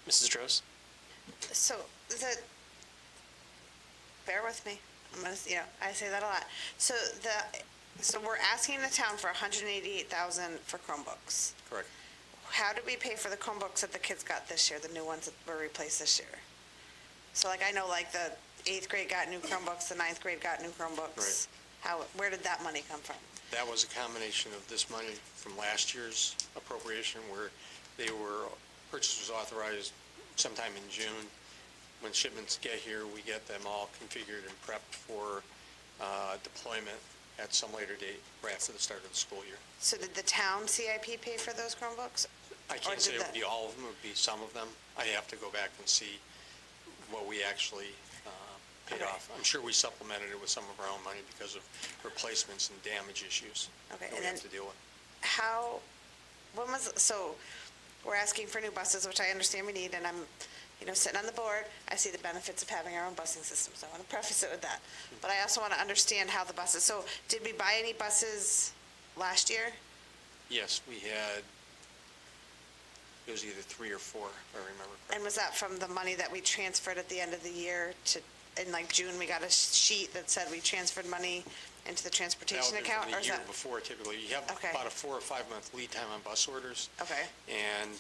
Mrs. Droz? So bear with me. I'm gonna, I say that a lot. So we're asking the town for $188,000 for Chromebooks. Correct. How did we pay for the Chromebooks that the kids got this year, the new ones that were replaced this year? So I know the 8th grade got new Chromebooks, the 9th grade got new Chromebooks. Right. Where did that money come from? That was a combination of this money from last year's appropriation, where purchase was authorized sometime in June. When shipments get here, we get them all configured and prepped for deployment at some later date, right after the start of the school year. So did the town CIP pay for those Chromebooks? I can't say it would be all of them, it would be some of them. I have to go back and see what we actually paid off. I'm sure we supplemented it with some of our own money because of replacements and damage issues that we have to deal with. So we're asking for new buses, which I understand we need, and I'm, sitting on the board, I see the benefits of having our own busing system, so I want to preface it with that. But I also want to understand how the buses, so did we buy any buses last year? Yes, we had, it was either 3 or 4, if I remember correctly. And was that from the money that we transferred at the end of the year in June, we got a sheet that said we transferred money into the transportation account? That would be the year before, typically. You have about a 4 or 5 month lead time on bus orders. Okay. And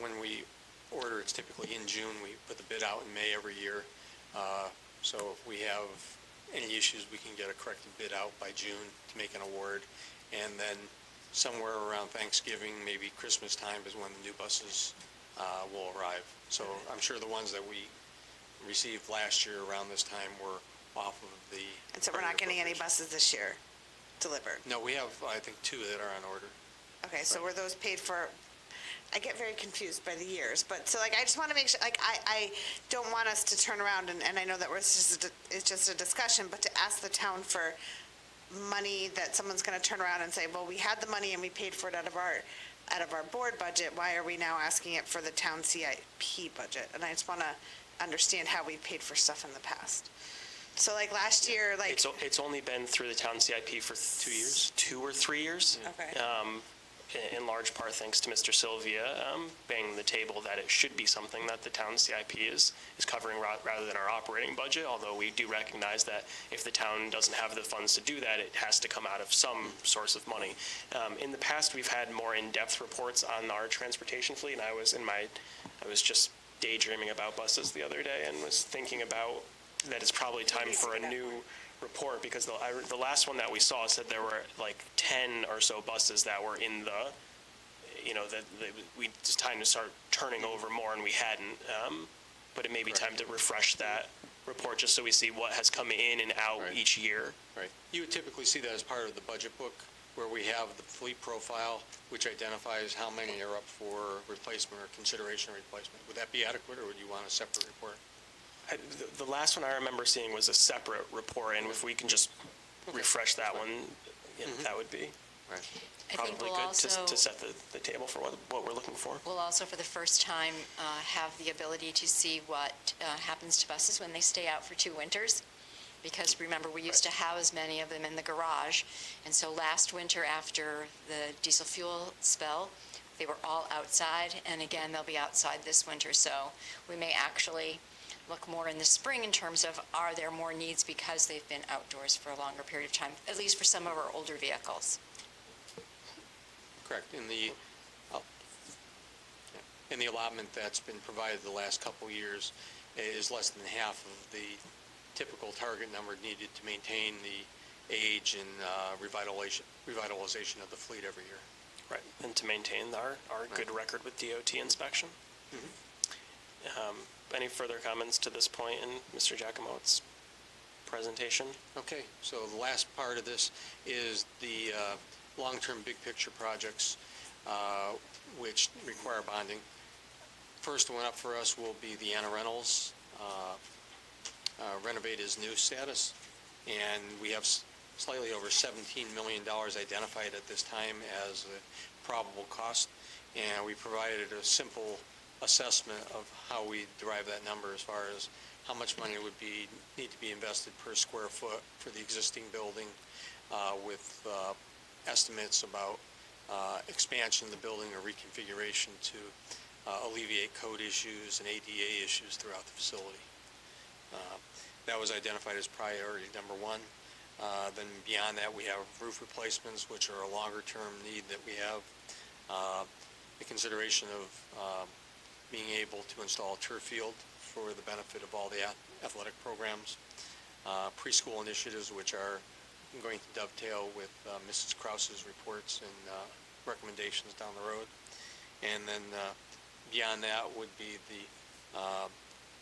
when we order, it's typically in June. We put the bid out in May every year. So if we have any issues, we can get a corrected bid out by June to make an award. And then somewhere around Thanksgiving, maybe Christmas time is when the new buses will arrive. So I'm sure the ones that we received last year around this time were off of the... And so we're not getting any buses this year delivered? No, we have, I think, 2 that are on order. Okay, so were those paid for I get very confused by the years, but, so like, I just want to make sure, like, I don't want us to turn around, and I know that it's just a discussion, but to ask the town for money that someone's going to turn around and say, well, we had the money and we paid for it out of our board budget, why are we now asking it for the town CIP budget? And I just want to understand how we paid for stuff in the past. So like last year, like. It's only been through the town CIP for 2 years? 2 or 3 years. Okay. In large part thanks to Mr. Sylvia banging the table that it should be something that the town CIP is covering rather than our operating budget, although we do recognize that if the town doesn't have the funds to do that, it has to come out of some source of money. In the past, we've had more in-depth reports on our transportation fleet, and I was just daydreaming about buses the other day and was thinking about that it's probably time for a new report, because the last one that we saw said there were like 10 or so buses that were in the, that it's time to start turning over more, and we hadn't. But it may be time to refresh that report just so we see what has come in and out each year. Right. You would typically see that as part of the budget book, where we have the fleet profile, which identifies how many are up for replacement or consideration replacement. Would that be adequate, or would you want a separate report? The last one I remember seeing was a separate report, and if we can just refresh that one, that would be probably we'll good also- to set the table for what we're looking for. We'll also, for the first time, have the ability to see what happens to buses when they stay out for 2 winters. Because remember, we used to house many of them in the garage. And so last winter, after the diesel fuel spell, they were all outside. And again, they'll be outside this winter. So we may actually look more in the spring in terms of, are there more needs because they've been outdoors for a longer period of time, at least for some of our older vehicles. Correct. In the allotment that's been provided the last couple of years is less than half of the typical target number needed to maintain the age and revitalization of the fleet every year. Right, and to maintain our good record with DOT inspection. Any further comments to this point in Mr. Giacomo's presentation? Okay, so the last part of this is the long-term big picture projects which require bonding. First one up for us will be the Anna Reynolds renovate as new status, and we have slightly over $17 million identified at this time as a probable cost, and we provided a simple assessment of how we derive that number as far as how much money would need to be invested per square foot for the existing building, with estimates about expansion of the building or reconfiguration to alleviate code issues and ADA issues throughout the facility. That was identified as priority number one. Then beyond that, we have roof replacements, which are a longer-term need that we have. The consideration of being able to install a turf field for the benefit of all the athletic programs. Preschool initiatives, which are going to dovetail with Mrs. Krause's reports and recommendations down the road. And then beyond that would be the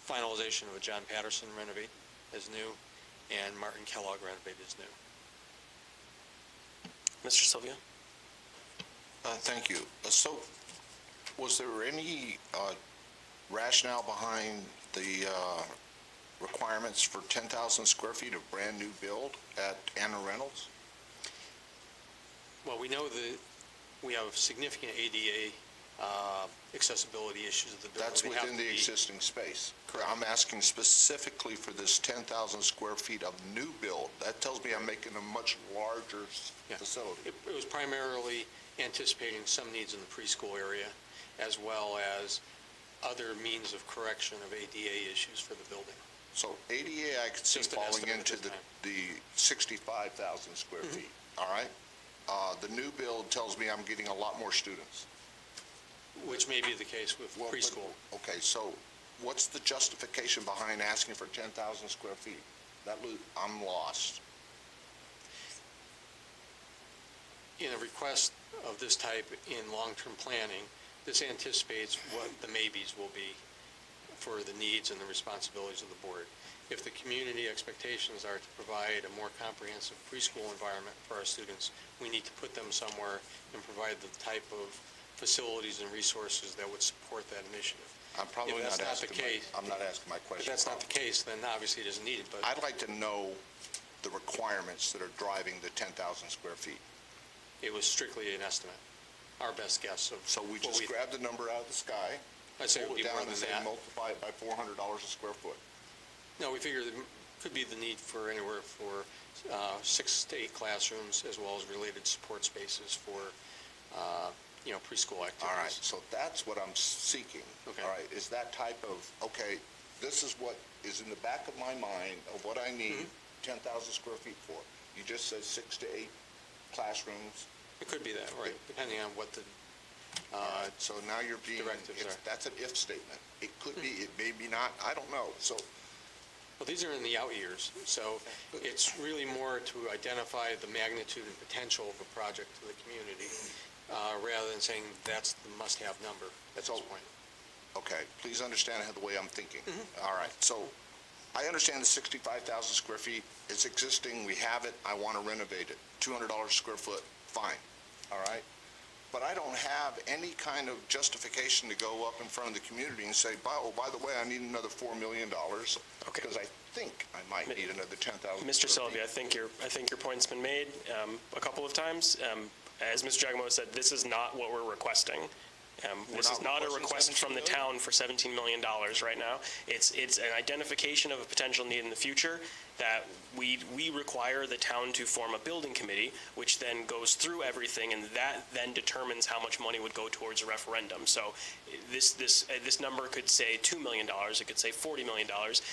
finalization of a John Patterson renovate as new and Martin Kellogg renovate as new. Mr. Sylvia? Thank you. So was there any rationale behind the requirements for 10,000 square feet of brand-new build at Anna Reynolds? Well, we know that we have significant ADA accessibility issues of the building. That's within the existing space. I'm asking specifically for this 10,000 square feet of new build. That tells me I'm making a much larger facility. It was primarily anticipating some needs in the preschool area, as well as other means of correction of ADA issues for the building. So ADA, I could see falling into the 65,000 square feet, all right? The new build tells me I'm getting a lot more students. Which may be the case with preschool. Okay, so what's the justification behind asking for 10,000 square feet? I'm lost. In a request of this type in long-term planning, this anticipates what the maybes will be for the needs and the responsibilities of the board. If the community expectations are to provide a more comprehensive preschool environment for our students, we need to put them somewhere and provide the type of facilities and resources that would support that initiative. I'm probably If not that's not the asking case, I'm not asking my if question. that's not the case, then obviously it isn't needed, but I'd like to know the requirements that are driving the 10,000 square feet. it was strictly an estimate, our best guess of. So we what just grabbed a number out of the sky, I'd say it pull would it be more down and than say that. multiply it by $400 a square foot. No, we figure there could be the need for anywhere for 6 to 8 classrooms, as well as related support spaces for, preschool activities. All right, so that's what I'm seeking. Okay. All right, is that type of, okay, this is what is in the back of my mind of what I need 10,000 square feet for. You just said 6 to 8 classrooms. It could be that, right, depending on what the So now you're being, directives are. that's an if statement. It could be, it may be not, I don't know. So Well, these are in the out years, so it's really more to identify the magnitude and potential of a project to the community, rather than saying that's the must-have number at this point. okay, please understand the way I'm thinking. All right, so I understand the 65,000 square feet, it's existing, we have it, I want to renovate it. $200 a square foot, fine, all right? But I don't have any kind of justification to go up in front of the community and say, by the way, I need another $4 million, because I think I might need another 10,000. Mr. Sylvia, I think your point's been made a couple of times. As Mr. Giacomo said, this is not what we're requesting. This is not a request from the town for $17 million right now. It's an identification of a potential need in the future that we require the town to form a building committee, which then goes through everything, and that then determines how much money would go towards a referendum. So this number could say $2 million, it could say $40 million.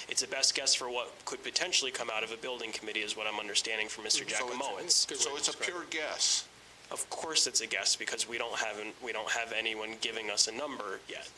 It's a best guess for what could potentially come out of a building committee is what I'm understanding from Mr. Giacomo. So it's a pure guess. Of course it's a guess, because we don't have anyone giving us a number yet.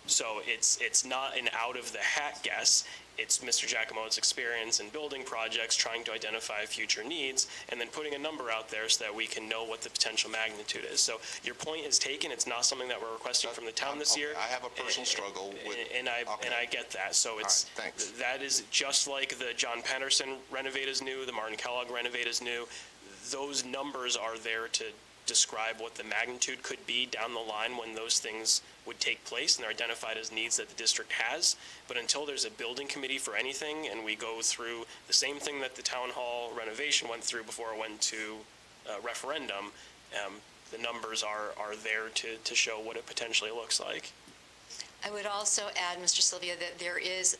So it's not an out-of-the-hat guess. It's Mr. Giacomo's experience in building projects, trying to identify future needs, and then putting a number out there so that we can know what the potential magnitude is. So your point is taken. It's not something that we're requesting from the town this year. I have a personal struggle with... And I get that. So it's All right, thanks. that is just like the John Patterson renovate is new, the Martin Kellogg renovate is new. Those numbers are there to describe what the magnitude could be down the line when those things would take place, and they're identified as needs that the district has. But until there's a building committee for anything, and we go through the same thing that the town hall renovation went through before it went to referendum, the numbers are there to show what it potentially looks like. I would also add, Mr. Sylvia, that there is,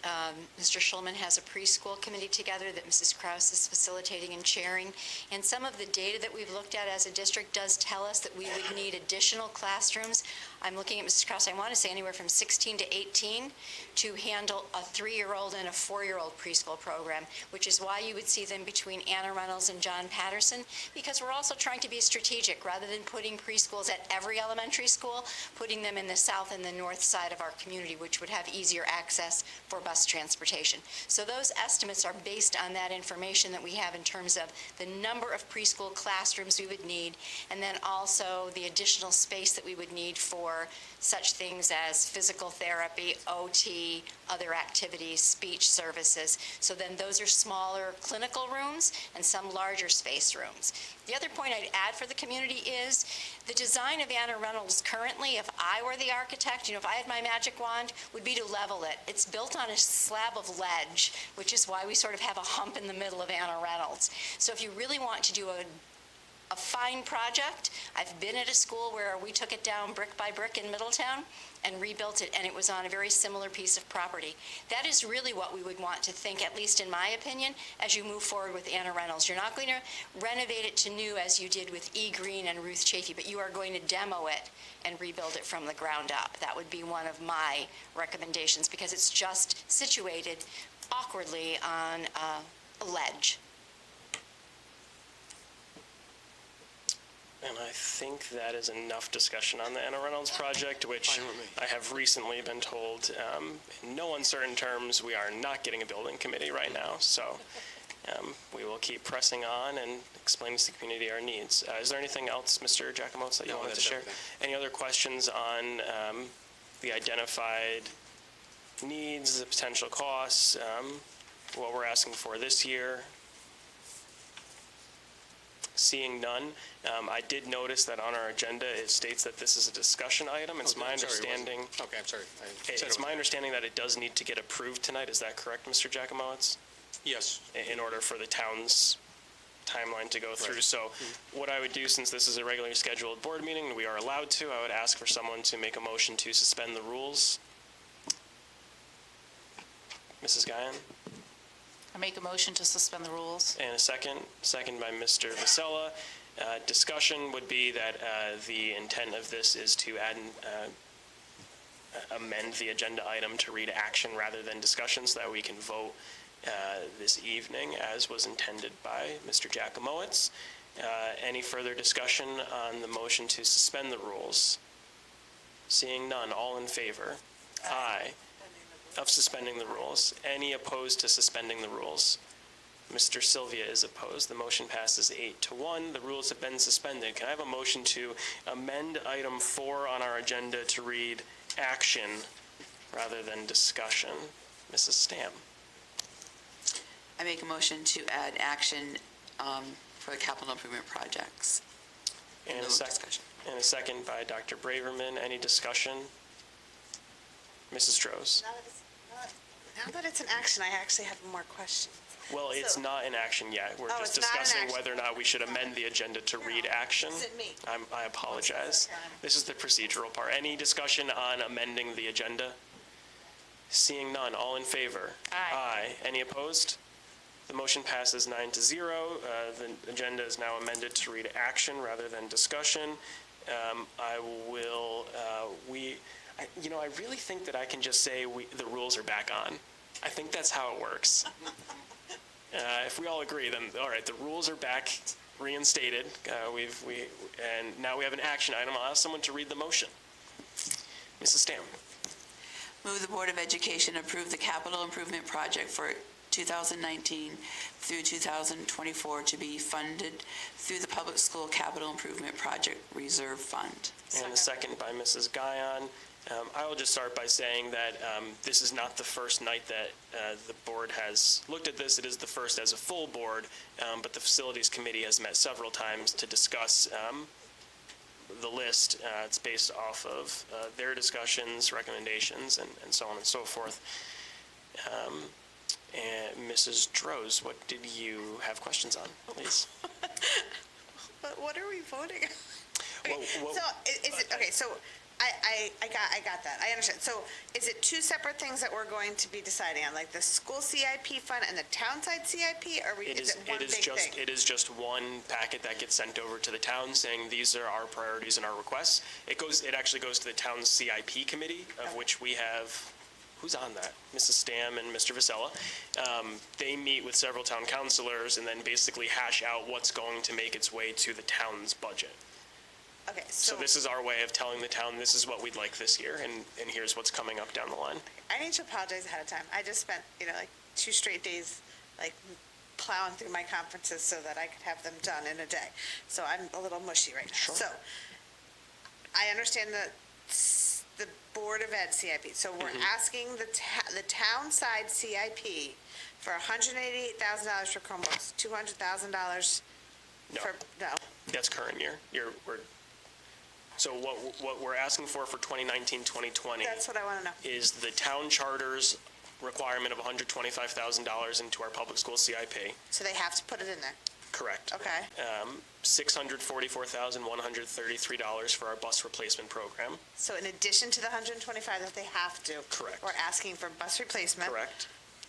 Mr. Schulman has a preschool committee together that Mrs. Kraus is facilitating and chairing, and some of the data that we've looked at as a district does tell us that we would need additional classrooms. I'm looking at Mrs. Kraus, I want to say anywhere from 16 to 18 to handle a 3-year-old and a 4-year-old preschool program, which is why you would see them between Anna Reynolds and John Patterson, because we're also trying to be strategic. Rather than putting preschools at every elementary school, putting them in the south and the north side of our community, which would have easier access for bus transportation. So those estimates are based on that information that we have in terms of the number of preschool classrooms we would need, and then also the additional space that we would need for such things as physical therapy, OT, other activities, speech services. So then those are smaller clinical rooms and some larger space rooms. The other point I'd add for the community is the design of Anna Reynolds currently, if I were the architect, if I had my magic wand, would be to level it. It's built on a slab of ledge, which is why we sort of have a hump in the middle of Anna Reynolds. So if you really want to do a fine project, I've been at a school where we took it down brick by brick in Middletown and rebuilt it, and it was on a very similar piece of property. That is really what we would want to think, at least in my opinion, as you move forward with Anna Reynolds. You're not going to renovate it to new as you did with E. Green and Ruth Chafee, but you are going to demo it and rebuild it from the ground up. That would be one of my recommendations, because it's just situated awkwardly on a ledge. And I think that is enough discussion on the Anna Reynolds project, which I have recently been told, in no uncertain terms, we are not getting a building committee right now. So we will keep pressing on and explaining to the community our needs. Is there anything else, Mr. Giacomo, that you wanted to share? Everything. Any other questions on the identified needs, the potential costs, what we're asking for this year? Seeing none, I did notice that on our agenda, it states that this is a discussion item. It's my understanding. Okay, I'm sorry. It's my understanding that it does need to get approved tonight. Is that correct, Mr. Jacomowitz? Yes. In order for the town's timeline to go through. So what I would do, since this is a regularly scheduled board meeting, and we are allowed to, I would ask for someone to make a motion to suspend the rules. Mrs. Guyan? I make a motion to suspend the rules. And a second by Mr. Vasella. Discussion would be that the intent of this is to add, amend the agenda item to read action rather than discussion so that we can vote this evening as was intended by Mr. Jacomowitz. Any further discussion on the motion to suspend the rules? Seeing none, all in favor? Aye. Of suspending the rules. Any opposed to suspending the rules? Mr. Sylvia is opposed. The motion passes 8-1. The rules have been suspended. Can I have a motion to amend item 4 on our agenda to read action rather than discussion? Mrs. Stam. I make a motion to add action for the capital improvement projects. And No a discussion. And a second by Dr. Braverman. Any discussion? Mrs. Strohs. Now that it's an action, I actually have more questions. Well, it's not in action yet. We're just it's not in discussing action. whether or not we should amend the agenda to read action. Is it me? I apologize. This is the procedural part. Any discussion on amending the agenda? Seeing none, all in favor? Aye. Any opposed? The motion passes 9-0. The agenda is now amended to read action rather than discussion. I really think that I can just say the rules are back on. I think that's how it works. If we all agree, then all right, the rules are back, reinstated. And now we have an action item. I'll ask someone to read the motion. Mrs. Stam. Move the Board of Education approve the capital improvement project for 2019 through 2024 to be funded through the Public School Capital Improvement Project Reserve Fund. And a second by Mrs. Guyon. I will just start by saying that this is not the first night that the board has looked at this. It is the first as a full board, but the Facilities Committee has met several times to discuss the list. It's based off of their discussions, recommendations, and so on and so forth. And Mrs. Droz, what did you have questions on, please? But what are we voting on? Well, So, is it, okay, so I got that, I understand. So is it two separate things that we're going to be deciding on, like the school CIP fund and the townside CIP, or is it one big thing? It is just one packet that gets sent over to the town saying these are our priorities and our requests. It actually goes to the town's CIP committee, of which we have, who's on that? Mrs. Stam and Mr. Vasella. They meet with several town councilors and then basically hash out what's going to make its way to the town's budget. Okay, So this is our way of telling the town, this is what we'd like this year, and here's what's coming up down the line. I need to apologize ahead of time. I just spent, like 2 straight days, like plowing through my conferences so that I could have them done in a day. So I'm a little mushy right now. Sure. So I understand the Board of Ed CIP. So we're asking the town side CIP for $188,000 for Chromebooks, $200,000 for, no. That's current year. So what we're asking for 2019-2020 That's what I want to know. is the town charter's requirement of $125,000 into our public school CIP. So they have to put it in there. Correct. Okay. $644,133 for our bus replacement program. So in addition to the 125 that they have to. Correct. We're asking for bus replacement. Correct.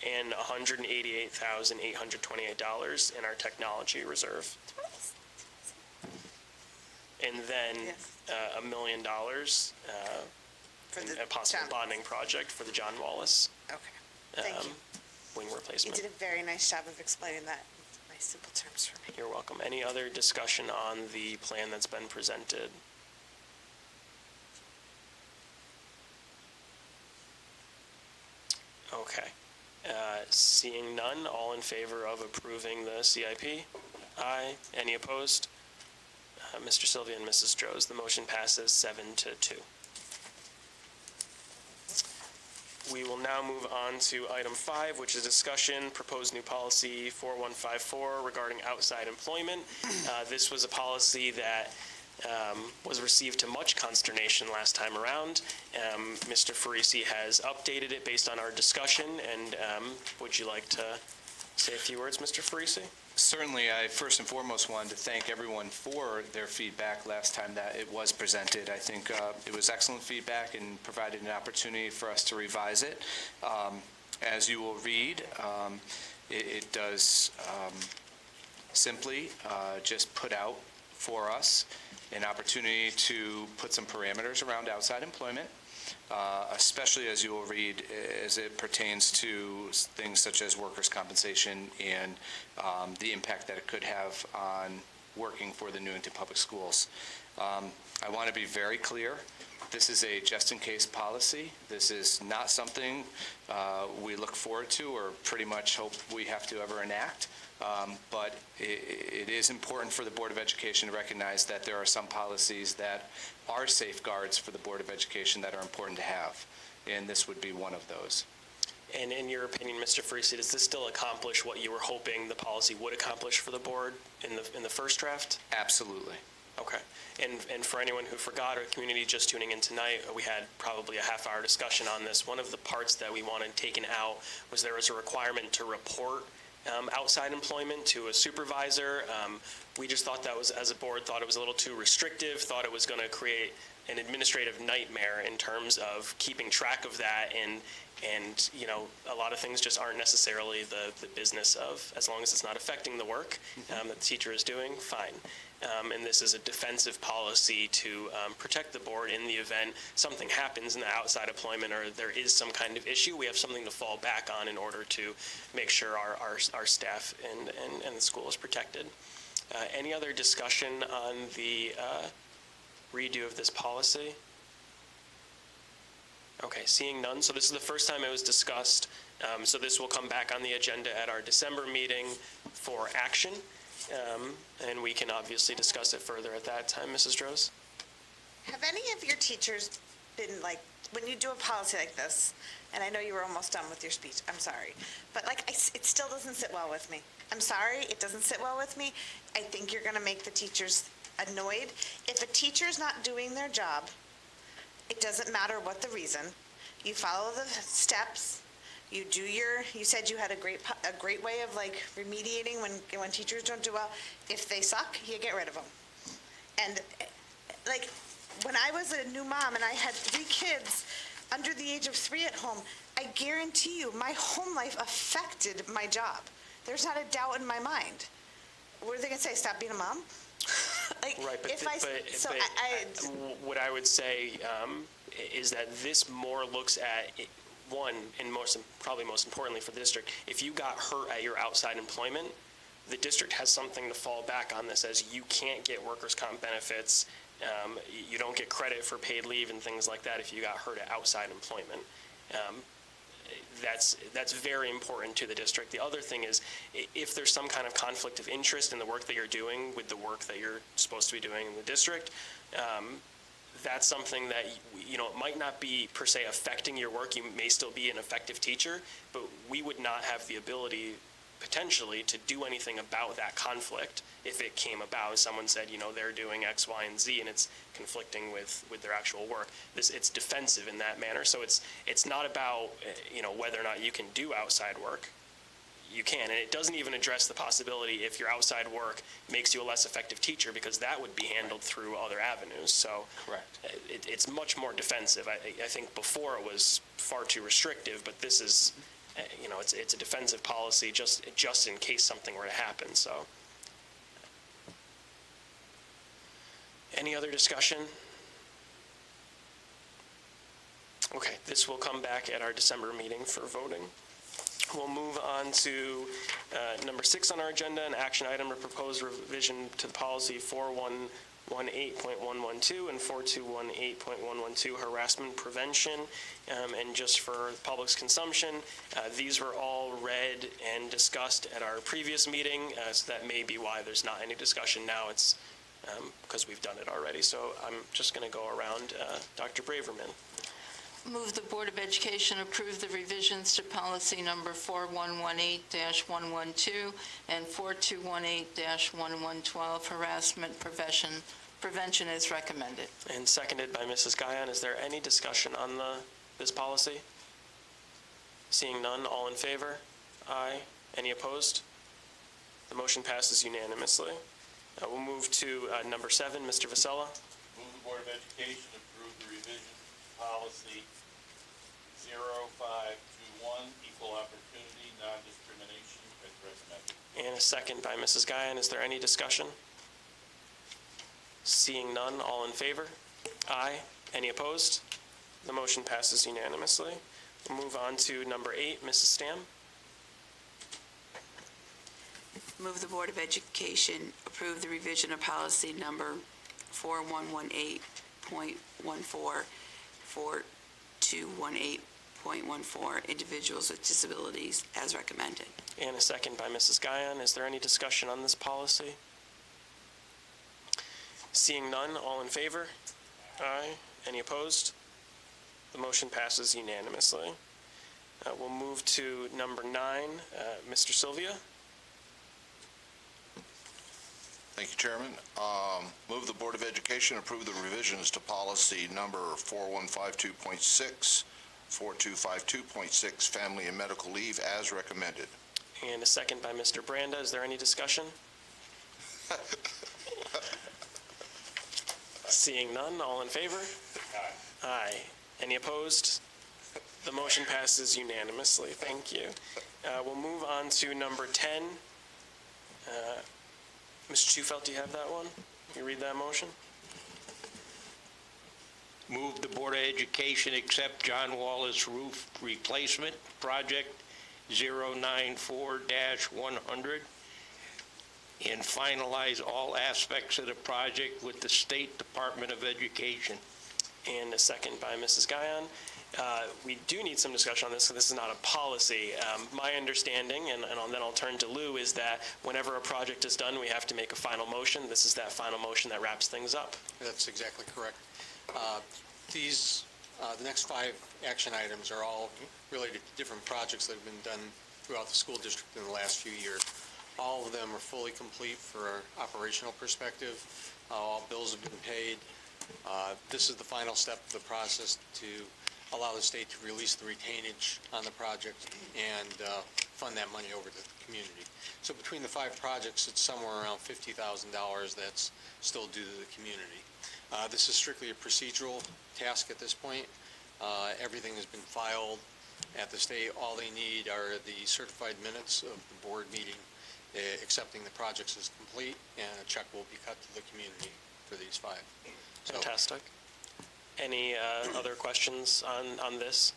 And $188,828 in our technology reserve. And then $1 million For in the a possible town. bonding project for the John Wallace Okay, thank you. wing You replacement. did a very nice job of explaining that in nice simple terms for me. You're welcome. Any other discussion on the plan that's been presented? Okay. Seeing none, all in favor of approving the CIP? Aye. Any opposed? Mr. Sylvia and Mrs. Droz, the motion passes 7-2. We will now move on to item 5, which is discussion, proposed new policy 4154 regarding outside employment. This was a policy that was received to much consternation last time around. Mr. Farisi has updated it based on our discussion, and would you like to say a few words, Mr. Farisi? Certainly, I first and foremost wanted to thank everyone for their feedback last time that it was presented. I think it was excellent feedback and provided an opportunity for us to revise it. As you will read, it does simply just put out for us an opportunity to put some parameters around outside employment, especially as you will read as it pertains to things such as workers' compensation and the impact that it could have on working for the Newington Public Schools. I want to be very clear. This is a just-in-case policy. This is not something we look forward to or pretty much hope we have to ever enact. But it is important for the Board of Education to recognize that there are some policies that are safeguards for the Board of Education that are important to have, and this would be one of those. And in your opinion, Mr. Farisi, does this still accomplish what you were hoping the policy would accomplish for the board in the first draft? Absolutely. Okay. And for anyone who forgot or community just tuning in tonight, we had probably a half-hour discussion on this. One of the parts that we wanted taken out was there was a requirement to report outside employment to a supervisor. We just thought that was, as a board, thought it was a little too restrictive, thought it was going to create an administrative nightmare in terms of keeping track of that, and you know, a lot of things just aren't necessarily the business of, as long as it's not affecting the work that the teacher is doing, fine. And this is a defensive policy to protect the board in the event something happens in the outside employment or there is some kind of issue. We have something to fall back on in order to make sure our staff and the school is protected. Any other discussion on the redo of this policy? Okay, seeing none. So this is the first time it was discussed. So this will come back on the agenda at our December meeting for action. And we can obviously discuss it further at that time. Mrs. Droz? Have any of your teachers been like, when you do a policy like this, and I know you were almost done with your speech, I'm sorry, but like, it still doesn't sit well with me. I'm sorry, it doesn't sit well with me. I think you're going to make the teachers annoyed. If a teacher's not doing their job, it doesn't matter what the reason. You follow the steps. You said you had a great way of like remediating when teachers don't do well. If they suck, you get rid of them. And like when I was a new mom and I had 3 kids under the age of 3 at home, I guarantee you my home life affected my job. There's not a doubt in my mind. What are they going to say? Stop being a mom? Like, right, what I would say is that this more looks at one, and probably most importantly for the district, if you got hurt at your outside employment, the district has something to fall back on that says you can't get workers' comp benefits, you don't get credit for paid leave and things like that if you got hurt at outside employment. That's very important to the district. The other thing is, if there's some kind of conflict of interest in the work that you're doing with the work that you're supposed to be doing in the district, that's something that, you know, it might not be per se affecting your work. You may still be an effective teacher, but we would not have the ability potentially to do anything about that conflict if it came about and someone said, you know, they're doing X, Y, and Z and it's conflicting with their actual work. It's defensive in that manner. So it's not about, you know, whether or not you can do outside work. You can, and it doesn't even address the possibility if your outside work makes you a less effective teacher, because that would be handled through other avenues. So correct. It's much more defensive. I think before it was far too restrictive, but this is, you know, it's a defensive policy just in case something were to happen. So, any other discussion? Okay, this will come back at our December meeting for voting. We'll move on to number 6 on our agenda, an action item or proposed revision to the policy 4118.112 and 4218.112, harassment prevention. And just for the public's consumption, these were all read and discussed at our previous meeting, so that may be why there's not any discussion now. It's because we've done it already. So I'm just going to go around. Dr. Braverman. Move the Board of Education approve the revisions to policy number 4118-112 and 4218-1112, harassment prevention is recommended. And seconded by Mrs. Guyon. Is there any discussion on this policy? Seeing none, all in favor? Aye. Any opposed? The motion passes unanimously. We'll move to number 7, Mr. Vasella. Move the Board of Education approve the revision policy 0521, equal opportunity, non-discrimination, as recommended. And a second by Mrs. Guyon. Is there any discussion? Seeing none, all in favor? Aye. Any opposed? The motion passes unanimously. We'll move on to number 8, Mrs. Stam. Move the Board of Education approve the revision of policy number 4118.14, 4218.14, individuals with disabilities, as recommended. And a second by Mrs. Guyon. Is there any discussion on this policy? Seeing none, all in favor? Aye. Any opposed? The motion passes unanimously. We'll move to number 9, Mr. Sylvia. Thank you, Chairman. Move the Board of Education approve the revisions to policy number 4152.6, 4252.6, family and medical leave, as recommended. And a second by Mr. Branda. Is there any discussion? Seeing none, all in favor? Aye. Any opposed? The motion passes unanimously. Thank you. We'll move on to number 10. Mr. Schufelt, do you have that one? Can you read that motion? Move the Board of Education accept John Wallace Roof Replacement Project 094-100 and finalize all aspects of the project with the State Department of Education. And a second by Mrs. Guyon. We do need some discussion on this, so this is not a policy. My understanding, and then I'll turn to Lou, is that whenever a project is done, we have to make a final motion. This is that final motion that wraps things up. That's exactly correct. The next 5 action items are all related to different projects that have been done throughout the school district in the last few years. All of them are fully complete for our operational perspective. All bills have been paid. This is the final step of the process to allow the state to release the retainage on the project and fund that money over to the community. So between the 5 projects, it's somewhere around $50,000 that's still due to the community. This is strictly a procedural task at this point. Everything has been filed at the state. All they need are the certified minutes of the board meeting accepting the projects as complete, and a check will be cut to the community for these 5. Fantastic. Any other questions on this?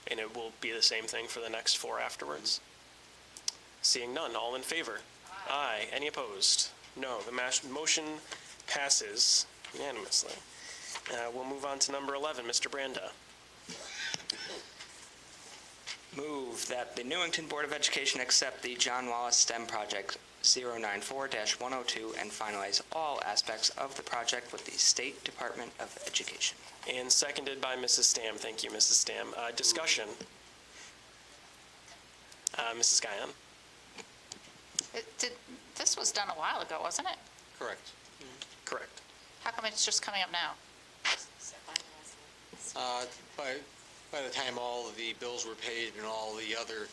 And it will be the same thing for the next 4 afterwards. Seeing none, all in favor? Aye. Any opposed? No. The motion passes unanimously. We'll move on to number 11, Mr. Branda. Move that the Newington Board of Education accept the John Wallace STEM Project 094-102 and finalize all aspects of the project with the State Department of Education. And seconded by Mrs. Stam. Thank you, Mrs. Stam. Discussion. Mrs. Guyon. This was done a while ago, wasn't it? Correct. Correct. How come it's just coming up now? By the time all of the bills were paid and all the other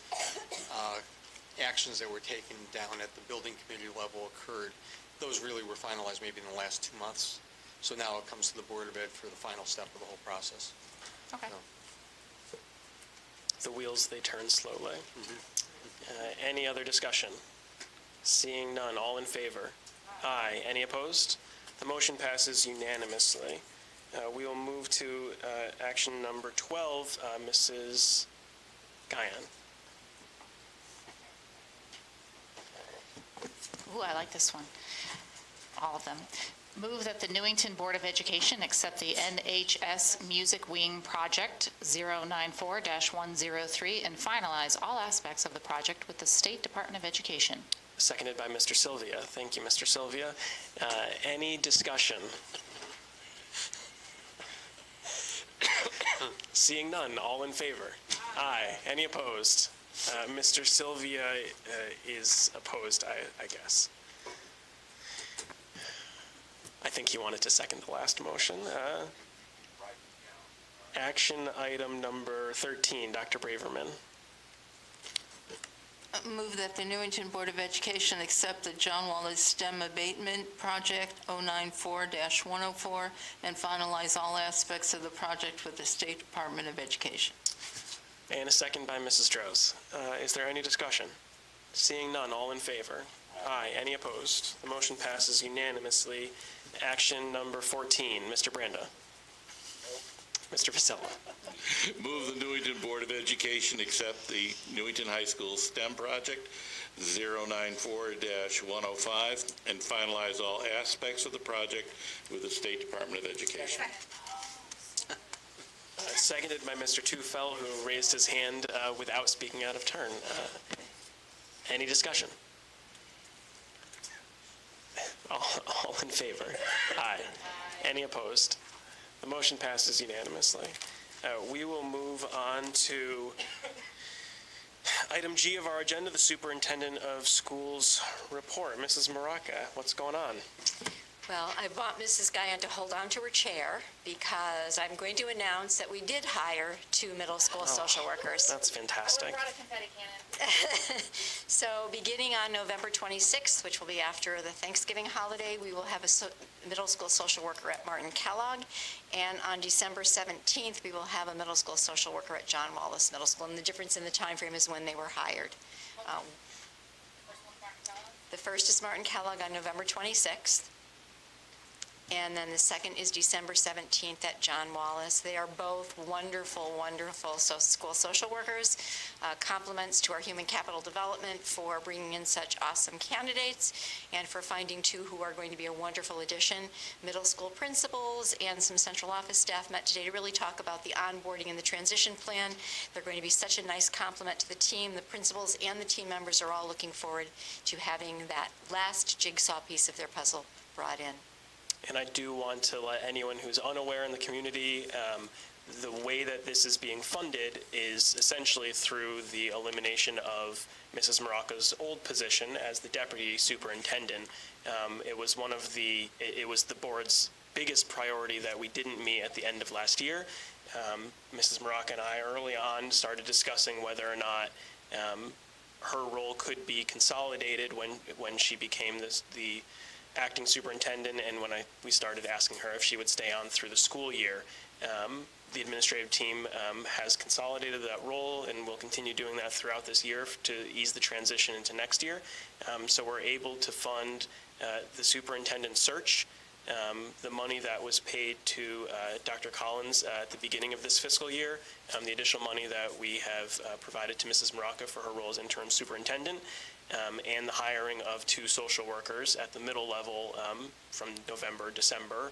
actions that were taken down at the building committee level occurred, those really were finalized maybe in the last 2 months. So now it comes to the Board of Ed for the final step of the whole process. Okay. The wheels, they turn slowly. Any other discussion? Seeing none, all in favor? Aye. Any opposed? The motion passes unanimously. We will move to action number 12, Mrs. Guyon. Ooh, I like this one. All of them. Move that the Newington Board of Education accept the NHS Music Wing Project 094-103 and finalize all aspects of the project with the State Department of Education. Seconded by Mr. Sylvia. Thank you, Mr. Sylvia. Any discussion? Seeing none, all in favor? Aye. Any opposed? Mr. Sylvia is opposed, I guess. I think he wanted to second the last motion. Action item number 13, Dr. Braverman. Move that the Newington Board of Education accept the John Wallace STEM Abatement Project 094-104 and finalize all aspects of the project with the State Department of Education. And a second by Mrs. Strohs. Is there any discussion? Seeing none, all in favor? Aye. Any opposed? The motion passes unanimously. Action number 14, Mr. Branda. Mr. Vasella. Move the Newington Board of Education accept the Newington High School STEM Project 094-105 and finalize all aspects of the project with the State Department of Education. Seconded by Mr. Tufel, who raised his hand without speaking out of turn. Any discussion? All in favor? Aye. Any opposed? The motion passes unanimously. We will move on to item G of our agenda, the Superintendent of Schools report. Mrs. Maraca, what's going on? Well, I want Mrs. Guyon to hold on to her chair because I'm going to announce that we did hire 2 middle school social workers. That's fantastic. I brought a confetti cannon. So beginning on November 26th, which will be after the Thanksgiving holiday, we will have a middle school social worker at Martin Kellogg. And on December 17th, we will have a middle school social worker at John Wallace Middle School. And the difference in the time frame is when they were hired. The first is Martin Kellogg on November 26th. And then the second is December 17th at John Wallace. They are both wonderful, wonderful school social workers. Compliments to our human capital development for bringing in such awesome candidates and for finding 2 who are going to be a wonderful addition. Middle school principals and some central office staff met today to really talk about the onboarding and the transition plan. They're going to be such a nice complement to the team. The principals and the team members are all looking forward to having that last jigsaw piece of their puzzle brought in. And I do want to let anyone who's unaware in the community, the way that this is being funded is essentially through the elimination of Mrs. Maraca's old position as the deputy superintendent. It was the board's biggest priority that we didn't meet at the end of last year. Mrs. Maraca and I early on started discussing whether or not her role could be consolidated when she became the acting superintendent, and when we started asking her if she would stay on through the school year. The administrative team has consolidated that role and will continue doing that throughout this year to ease the transition into next year. So we're able to fund the superintendent search. The money that was paid to Dr. Collins at the beginning of this fiscal year, the additional money that we have provided to Mrs. Maraca for her role as interim superintendent, and the hiring of 2 social workers at the middle level from November, December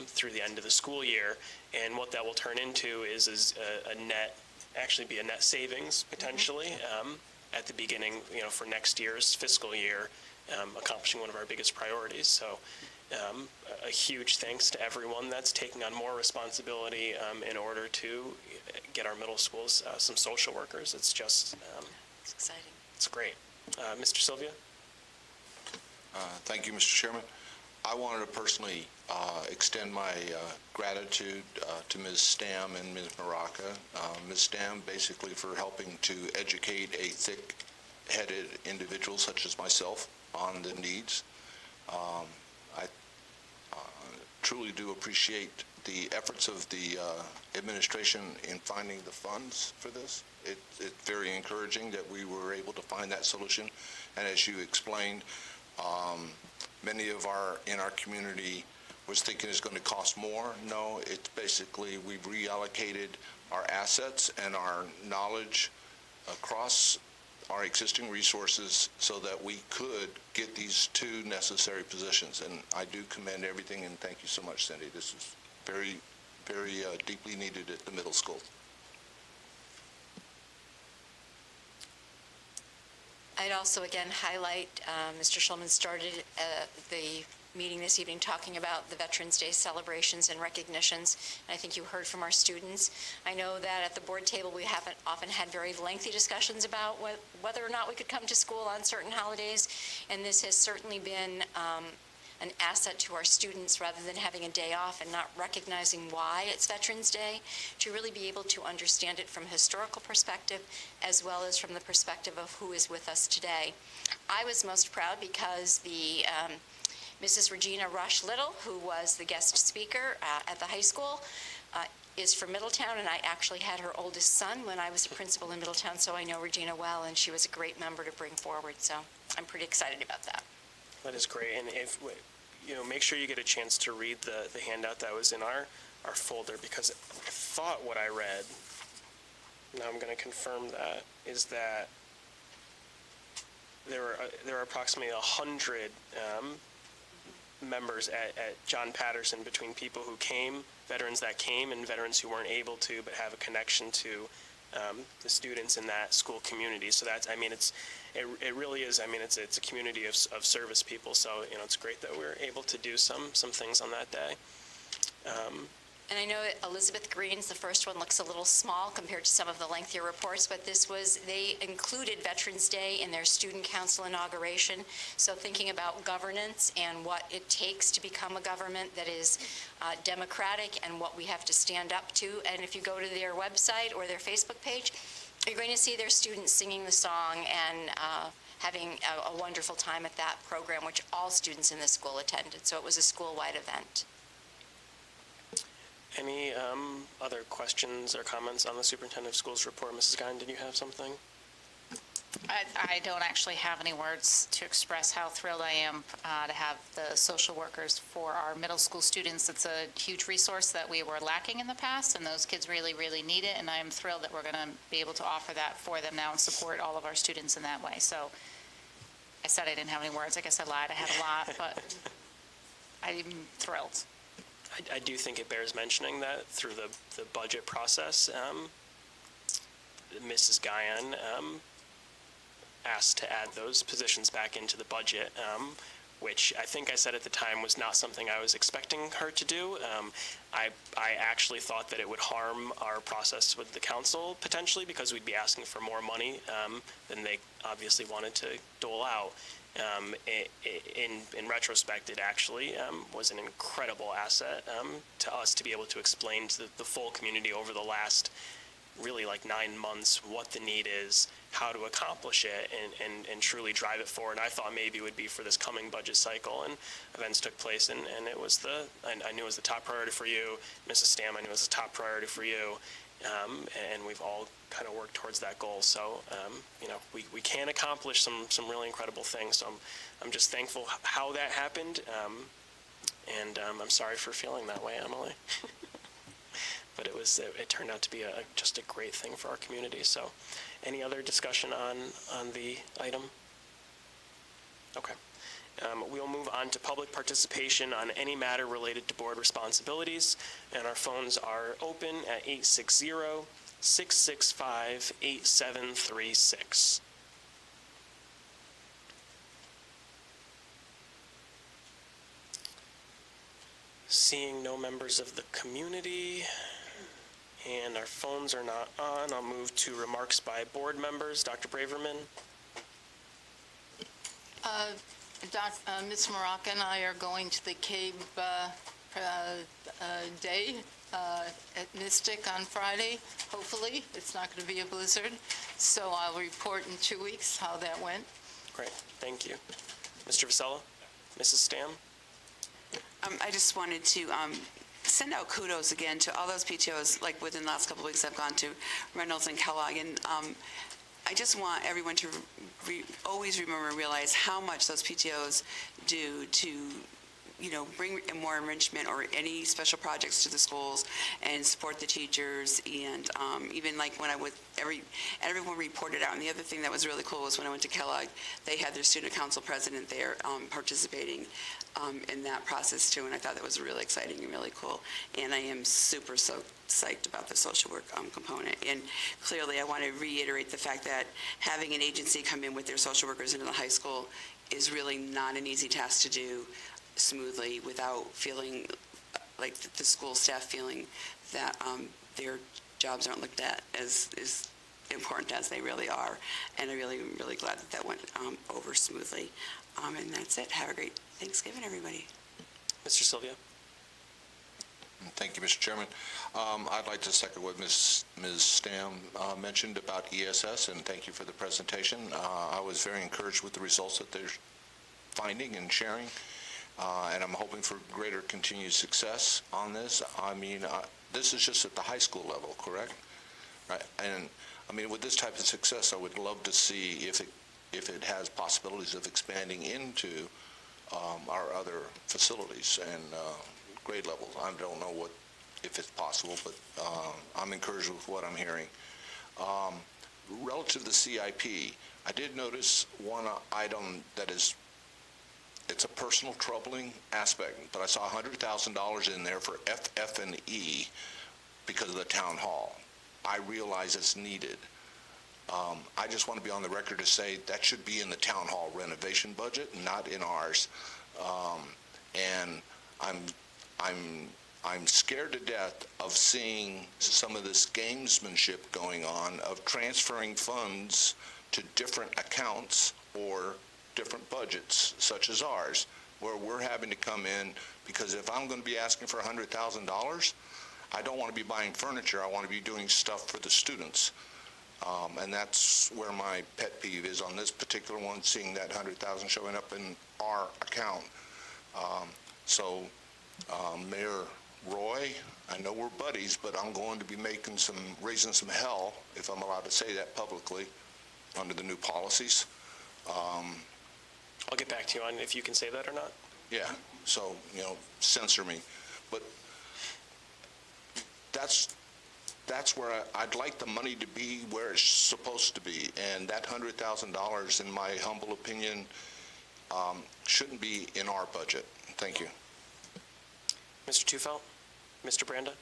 through the end of the school year. And what that will turn into is a net savings potentially at the beginning, for next year's fiscal year, accomplishing one of our biggest priorities. So a huge thanks to everyone that's taking on more responsibility in order to get our middle schools some social workers. It's just, It's exciting. it's great. Mr. Sylvia? Thank you, Mr. Chairman. I wanted to personally extend my gratitude to Ms. Stam and Ms. Maraca. Ms. Stam basically for helping to educate a thick-headed individual such as myself on the needs. I truly do appreciate the efforts of the administration in finding the funds for this. It's very encouraging that we were able to find that solution. And as you explained, many of in our community was thinking it's going to cost more. No, it's basically we've reallocated our assets and our knowledge across our existing resources so that we could get these 2 necessary positions. And I do commend everything, and thank you so much, Cindy. This is very, very deeply needed at the middle school. I'd also again highlight Mr. Schulman started the meeting this evening talking about the Veterans Day celebrations and recognitions. And I think you heard from our students. I know that at the board table, we haven't often had very lengthy discussions about whether or not we could come to school on certain holidays. And this has certainly been an asset to our students, rather than having a day off and not recognizing why it's Veterans Day, to really be able to understand it from a historical perspective as well as from the perspective of who is with us today. I was most proud because the Mrs. Regina Rush Little, who was the guest speaker at the high school, is from Middletown, and I actually had her oldest son when I was a principal in Middletown, so I know Regina well, and she was a great member to bring forward, so I'm pretty excited about that. That is great, and if, make sure you get a chance to read the handout that was in our folder, because I thought what I read, now I'm going to confirm that, is that there are approximately 100 members at John Patterson, between people who came, veterans that came, and veterans who weren't able to but have a connection to the students in that school community. So that's, it really is, it's a community of service people. So, it's great that we're able to do some things on that day. And I know Elizabeth Green's, the first one, looks a little small compared to some of the lengthier reports, but they included Veterans Day in their student council inauguration. So thinking about governance and what it takes to become a government that is democratic and what we have to stand up to. And if you go to their website or their Facebook page, you're going to see their students singing the song and having a wonderful time at that program, which all students in the school attended. So it was a school-wide event. Any other questions or comments on the superintendent of schools report? Mrs. Guyon, did you have something? I don't actually have any words to express how thrilled I am to have the social workers for our middle school students. It's a huge resource that we were lacking in the past, and those kids really, really need it, and I am thrilled that we're going to be able to offer that for them now and support all of our students in that way. So I said I didn't have any words. I guess I lied. I had a lot, but I'm thrilled. I do think it bears mentioning that through the budget process, Mrs. Guyon asked to add those positions back into the budget, which I think I said at the time was not something I was expecting her to do. I actually thought that it would harm our process with the council potentially, because we'd be asking for more money than they obviously wanted to dole out. In retrospect, it actually was an incredible asset to us to be able to explain to the full community over the last really 9 months what the need is, how to accomplish it, and truly drive it forward. And I thought maybe it would be for this coming budget cycle, and events took place, and it was I knew it was the top priority for you, Mrs. Stam. I knew it was the top priority for you, and we've all kind of worked towards that goal. So, we can accomplish some really incredible things. So I'm just thankful how that happened, and I'm sorry for feeling that way, Emily. But it turned out to be just a great thing for our community. So, any other discussion on the item? Okay. We'll move on to public participation on any matter related to board responsibilities, and our phones are open at 860-665-8736. Seeing no members of the community, and our phones are not on, I'll move to remarks by board members. Dr. Braverman. Ms. Morocco and I are going to the CABE day at Mystic on Friday. Hopefully, it's not going to be a blizzard. So I'll report in 2 weeks how that went. Great, thank you. Mr. Vasella, Mrs. Stam. I just wanted to send out kudos again to all those PTOs. Within the last couple of weeks, I've gone to Reynolds and Kellogg, and I just want everyone to always remember and realize how much those PTOs do to bring more enrichment or any special projects to the schools and support the teachers. And even when I was, everyone reported out. And the other thing that was really cool was when I went to Kellogg, they had their student council president there participating in that process too. And I thought that was really exciting and really cool. And I am so psyched about the social work component. And clearly I want to reiterate the fact that having an agency come in with their social workers into the high school is really not an easy task to do. smoothly without feeling like the school staff feeling that their jobs aren't looked at as important as they really are. And I'm really glad that went over smoothly. And that's it. Have a great Thanksgiving, everybody. Mr. Sylvia? Thank you, Mr. Chairman. I'd like to second what Ms. Stam mentioned about ESS, and thank you for the presentation. I was very encouraged with the results that they're finding and sharing, and I'm hoping for greater continued success on this. I mean, this is just at the high school level, correct? Right. And I mean, with this type of success, I would love to see if it has possibilities of expanding into our other facilities and grade levels. I don't know if it's possible, but I'm encouraged with what I'm hearing. Relative to the CIP, I did notice one item that it's a personal troubling aspect, but I saw $100,000 in there for FF&E because of the town hall. I realize it's needed. I just want to be on the record to say that should be in the town hall renovation budget, not in ours. And I'm scared to death of seeing some of this gamesmanship going on of transferring funds to different accounts or different budgets, such as ours, where we're having to come in, because if I'm going to be asking for $100,000, I don't want to be buying furniture. I want to be doing stuff for the students. And that's where my pet peeve is on this particular one, seeing that $100,000 showing up in our account. Mayor Roy, I know we're buddies, but I'm going to be raising some hell, if I'm allowed to say that publicly, under the new policies. I'll get back to you on if you can say that or not. Yeah, so, censor me. But that's where I'd like the money to be where it's supposed to be. And that $100,000, in my humble opinion, shouldn't be in our budget. Thank you. Mr. Tufelt? Mr. Branda?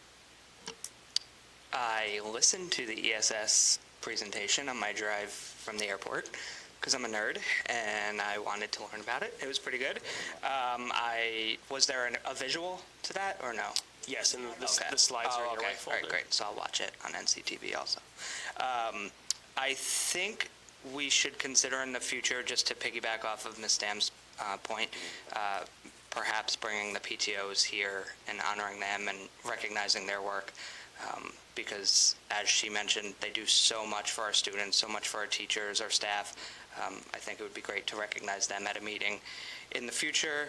I listened to the ESS presentation on my drive from the airport because I'm a nerd and I wanted to learn about it. It was pretty good. Was there a visual to that or no? Yes, and the slides are in your white folder. All right, great. So I'll watch it on NCTV also. I think we should consider in the future, just to piggyback off of Ms. Stam's point, perhaps bringing the PTOs here and honoring them and recognizing their work, because as she mentioned, they do so much for our students, so much for our teachers, our staff. I think it would be great to recognize them at a meeting in the future.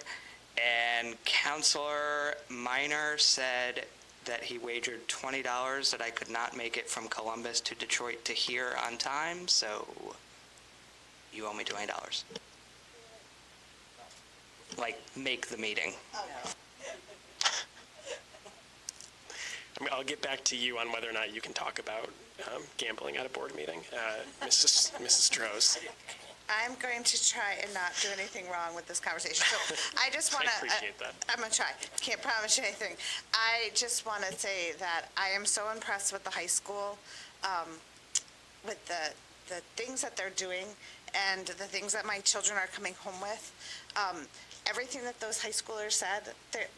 And Counselor Minor said that he wagered $20 that I could not make it from Columbus to Detroit to here on time, so you owe me $20. Make the meeting. I'll get back to you on whether or not you can talk about gambling at a board meeting. Mrs. Strohs. I'm going to try and not do anything wrong with this conversation. So I just want to... I appreciate that. I'm going to try. Can't promise you anything. I just want to say that I am so impressed with the high school, with the things that they're doing and the things that my children are coming home with. Everything that those high schoolers said,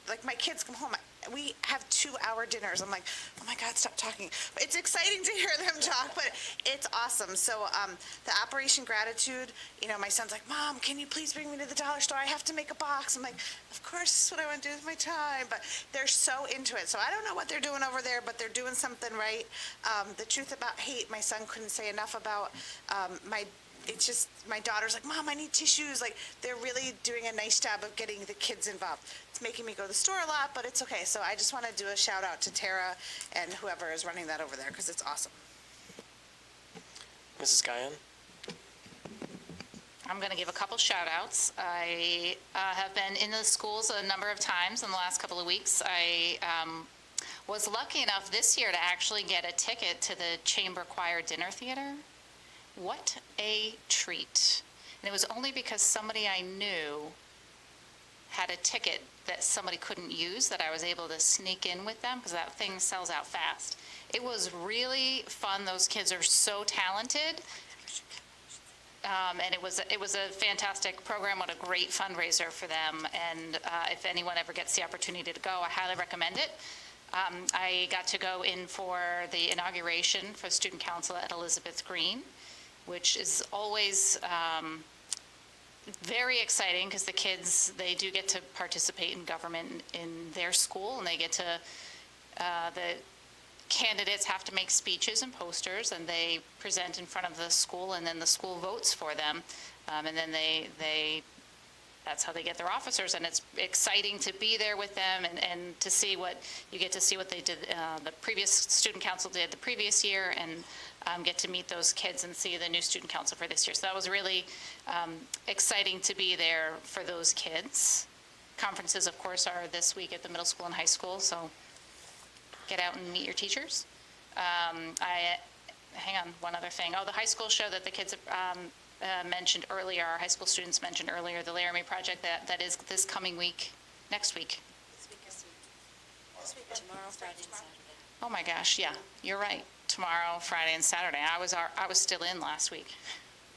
like my kids come home, we have 2-hour dinners. I'm like, oh my God, stop talking. It's exciting to hear them talk, but it's awesome. So the Operation Gratitude, my son's like, Mom, can you please bring me to the dollar store? I have to make a box. I'm like, of course, this is what I want to do with my time. But they're so into it. So I don't know what they're doing over there, but they're doing something right. The Truth About Hate, my son couldn't say enough about. It's just, my daughter's like, Mom, I need tissues. Like, they're really doing a nice job of getting the kids involved. It's making me go to the store a lot, but it's okay. So I just want to do a shout out to Tara and whoever is running that over there, because it's awesome. Mrs. Guyon? I'm going to give a couple shout outs. I have been in the schools a number of times in the last couple of weeks. I was lucky enough this year to actually get a ticket to the Chamber Choir Dinner Theater. What a treat. And it was only because somebody I knew had a ticket that somebody couldn't use that I was able to sneak in with them, because that thing sells out fast. It was really fun. Those kids are so talented. And it was a fantastic program, what a great fundraiser for them. And if anyone ever gets the opportunity to go, I highly recommend it. I got to go in for the inauguration for Student Council at Elizabeth Green, which is always very exciting because the kids, they do get to participate in government in their school, and they get to, the candidates have to make speeches and posters, and they present in front of the school, and then the school votes for them. And then that's how they get their officers, and it's exciting to be there with them and to see what, you get to see what they did, the previous student council did the previous year, and get to meet those kids and see the new student council for this year. So that was really exciting to be there for those kids. Conferences, of course, are this week at the middle school and high school, so get out and meet your teachers. Hang on, one other thing. Oh, the high school show that the kids mentioned earlier, our high school students mentioned earlier, the Laramie Project, that is this coming week, next week. This week, tomorrow, Friday, and Saturday. Oh my gosh, yeah, you're right. Tomorrow, Friday, and Saturday. I was still in last week.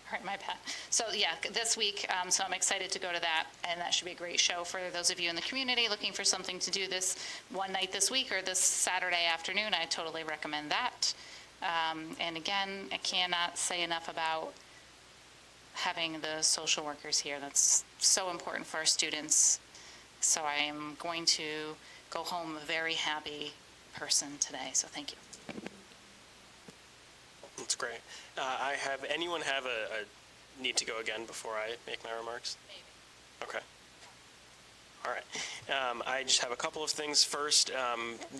All right, my bad. So yeah, this week, so I'm excited to go to that, and that should be a great show for those of you in the community looking for something to do this one night this week or this Saturday afternoon. I totally recommend that. And again, I cannot say enough about having the social workers here. That's so important for our students. So I am going to go home a very happy person today, so thank you. That's great. Anyone have a need to go again before I make my remarks? Maybe. Okay. All right. I just have a couple of things. First,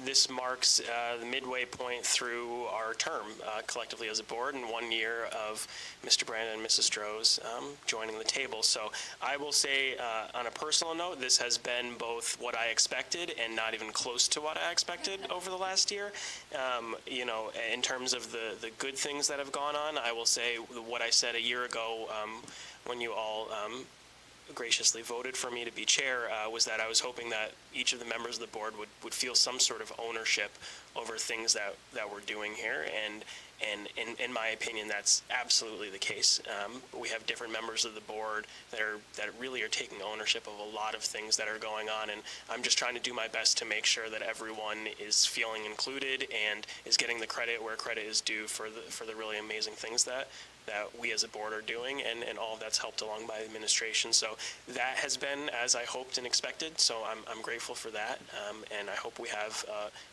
this marks the midway point through our term collectively as a board, and 1 year of Mr. Brandon and Mrs. Stroh's joining the table. So I will say, on a personal note, this has been both what I expected and not even close to what I expected over the last year. In terms of the good things that have gone on, I will say what I said a year ago when you all graciously voted for me to be chair was that I was hoping that each of the members of the board would feel some sort of ownership over things that we're doing here, and in my opinion, that's absolutely the case. We have different members of the board that really are taking ownership of a lot of things that are going on, and I'm just trying to do my best to make sure that everyone is feeling included and is getting the credit where credit is due for the really amazing things that we as a board are doing, and all of that's helped along by the administration. So that has been as I hoped and expected, so I'm grateful for that, and I hope we have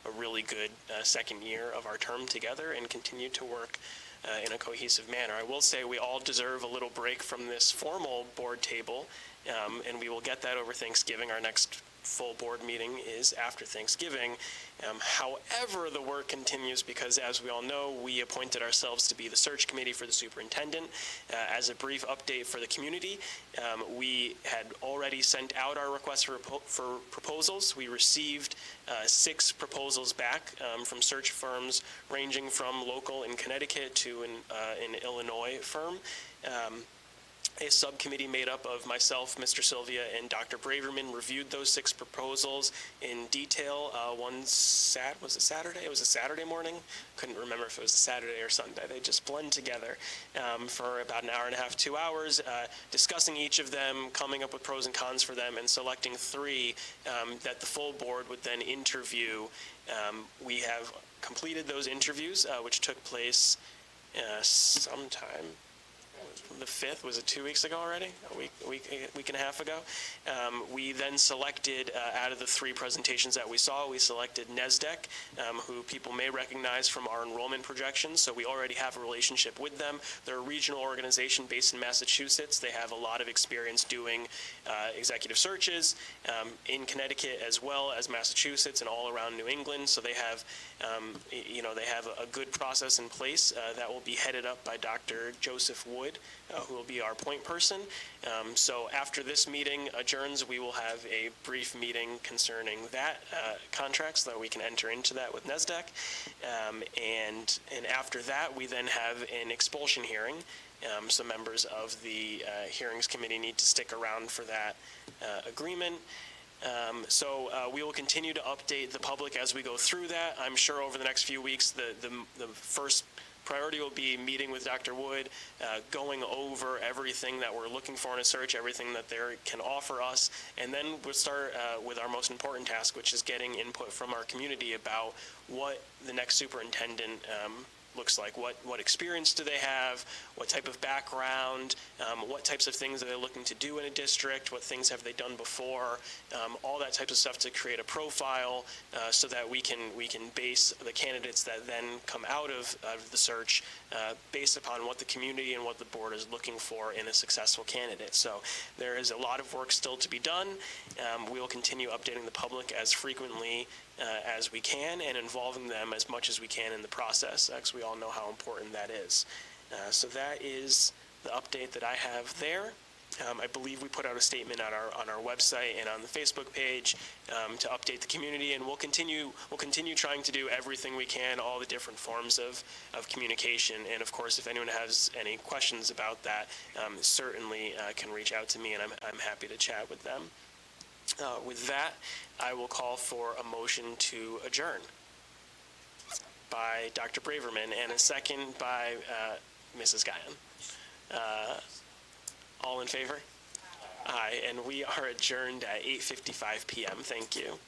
a really good second year of our term together and continue to work in a cohesive manner. I will say we all deserve a little break from this formal board table, and we will get that over Thanksgiving. Our next full board meeting is after Thanksgiving. However, the work continues because, as we all know, we appointed ourselves to be the search committee for the superintendent. As a brief update for the community, we had already sent out our request for proposals. We received 6 proposals back from search firms ranging from local in Connecticut to an Illinois firm. A subcommittee made up of myself, Mr. Sylvia, and Dr. Braverman reviewed those 6 proposals in detail. Was it Saturday? It was a Saturday morning. Couldn't remember if it was a Saturday or Sunday. They just blend together for about an hour and a half, 2 hours, discussing each of them, coming up with pros and cons for them, and selecting 3 that the full board would then interview. We have completed those interviews, which took place sometime. The 5th, was it 2 weeks ago already? A week and a half ago. We then selected, out of the 3 presentations that we saw, we selected NESDEC, who people may recognize from our enrollment projections. So we already have a relationship with them. They're a regional organization based in Massachusetts. They have a lot of experience doing executive searches in Connecticut as well as Massachusetts and all around New England. So they have, they have a good process in place that will be headed up by Dr. Joseph Wood, who will be our point person. So after this meeting adjourns, we will have a brief meeting concerning that contract so that we can enter into that with NESDEC. And after that, we then have an expulsion hearing. So members of the hearings committee need to stick around for that agreement. So we will continue to update the public as we go through that. I'm sure over the next few weeks, the first priority will be meeting with Dr. Wood, going over everything that we're looking for in a search, everything that they can offer us, and then we'll start with our most important task, which is getting input from our community about what the next superintendent looks like. What experience do they have? What type of background? What types of things are they looking to do in a district? What things have they done before? All that type of stuff to create a profile so that we can base the candidates that then come out of the search based upon what the community and what the board is looking for in a successful candidate. So there is a lot of work still to be done. We will continue updating the public as frequently as we can and involving them as much as we can in the process, because we all know how important that is. So that is the update that I have there. I believe we put out a statement on our website and on the Facebook page to update the community, and we'll continue trying to do everything we can, all the different forms of communication. And of course, if anyone has any questions about that, certainly can reach out to me, and I'm happy to chat with them. With that, I will call for a motion to adjourn by Dr. Braverman and a second by Mrs. Guyon. All in favor? Aye, and we are adjourned at 8:55 p.m. Thank you.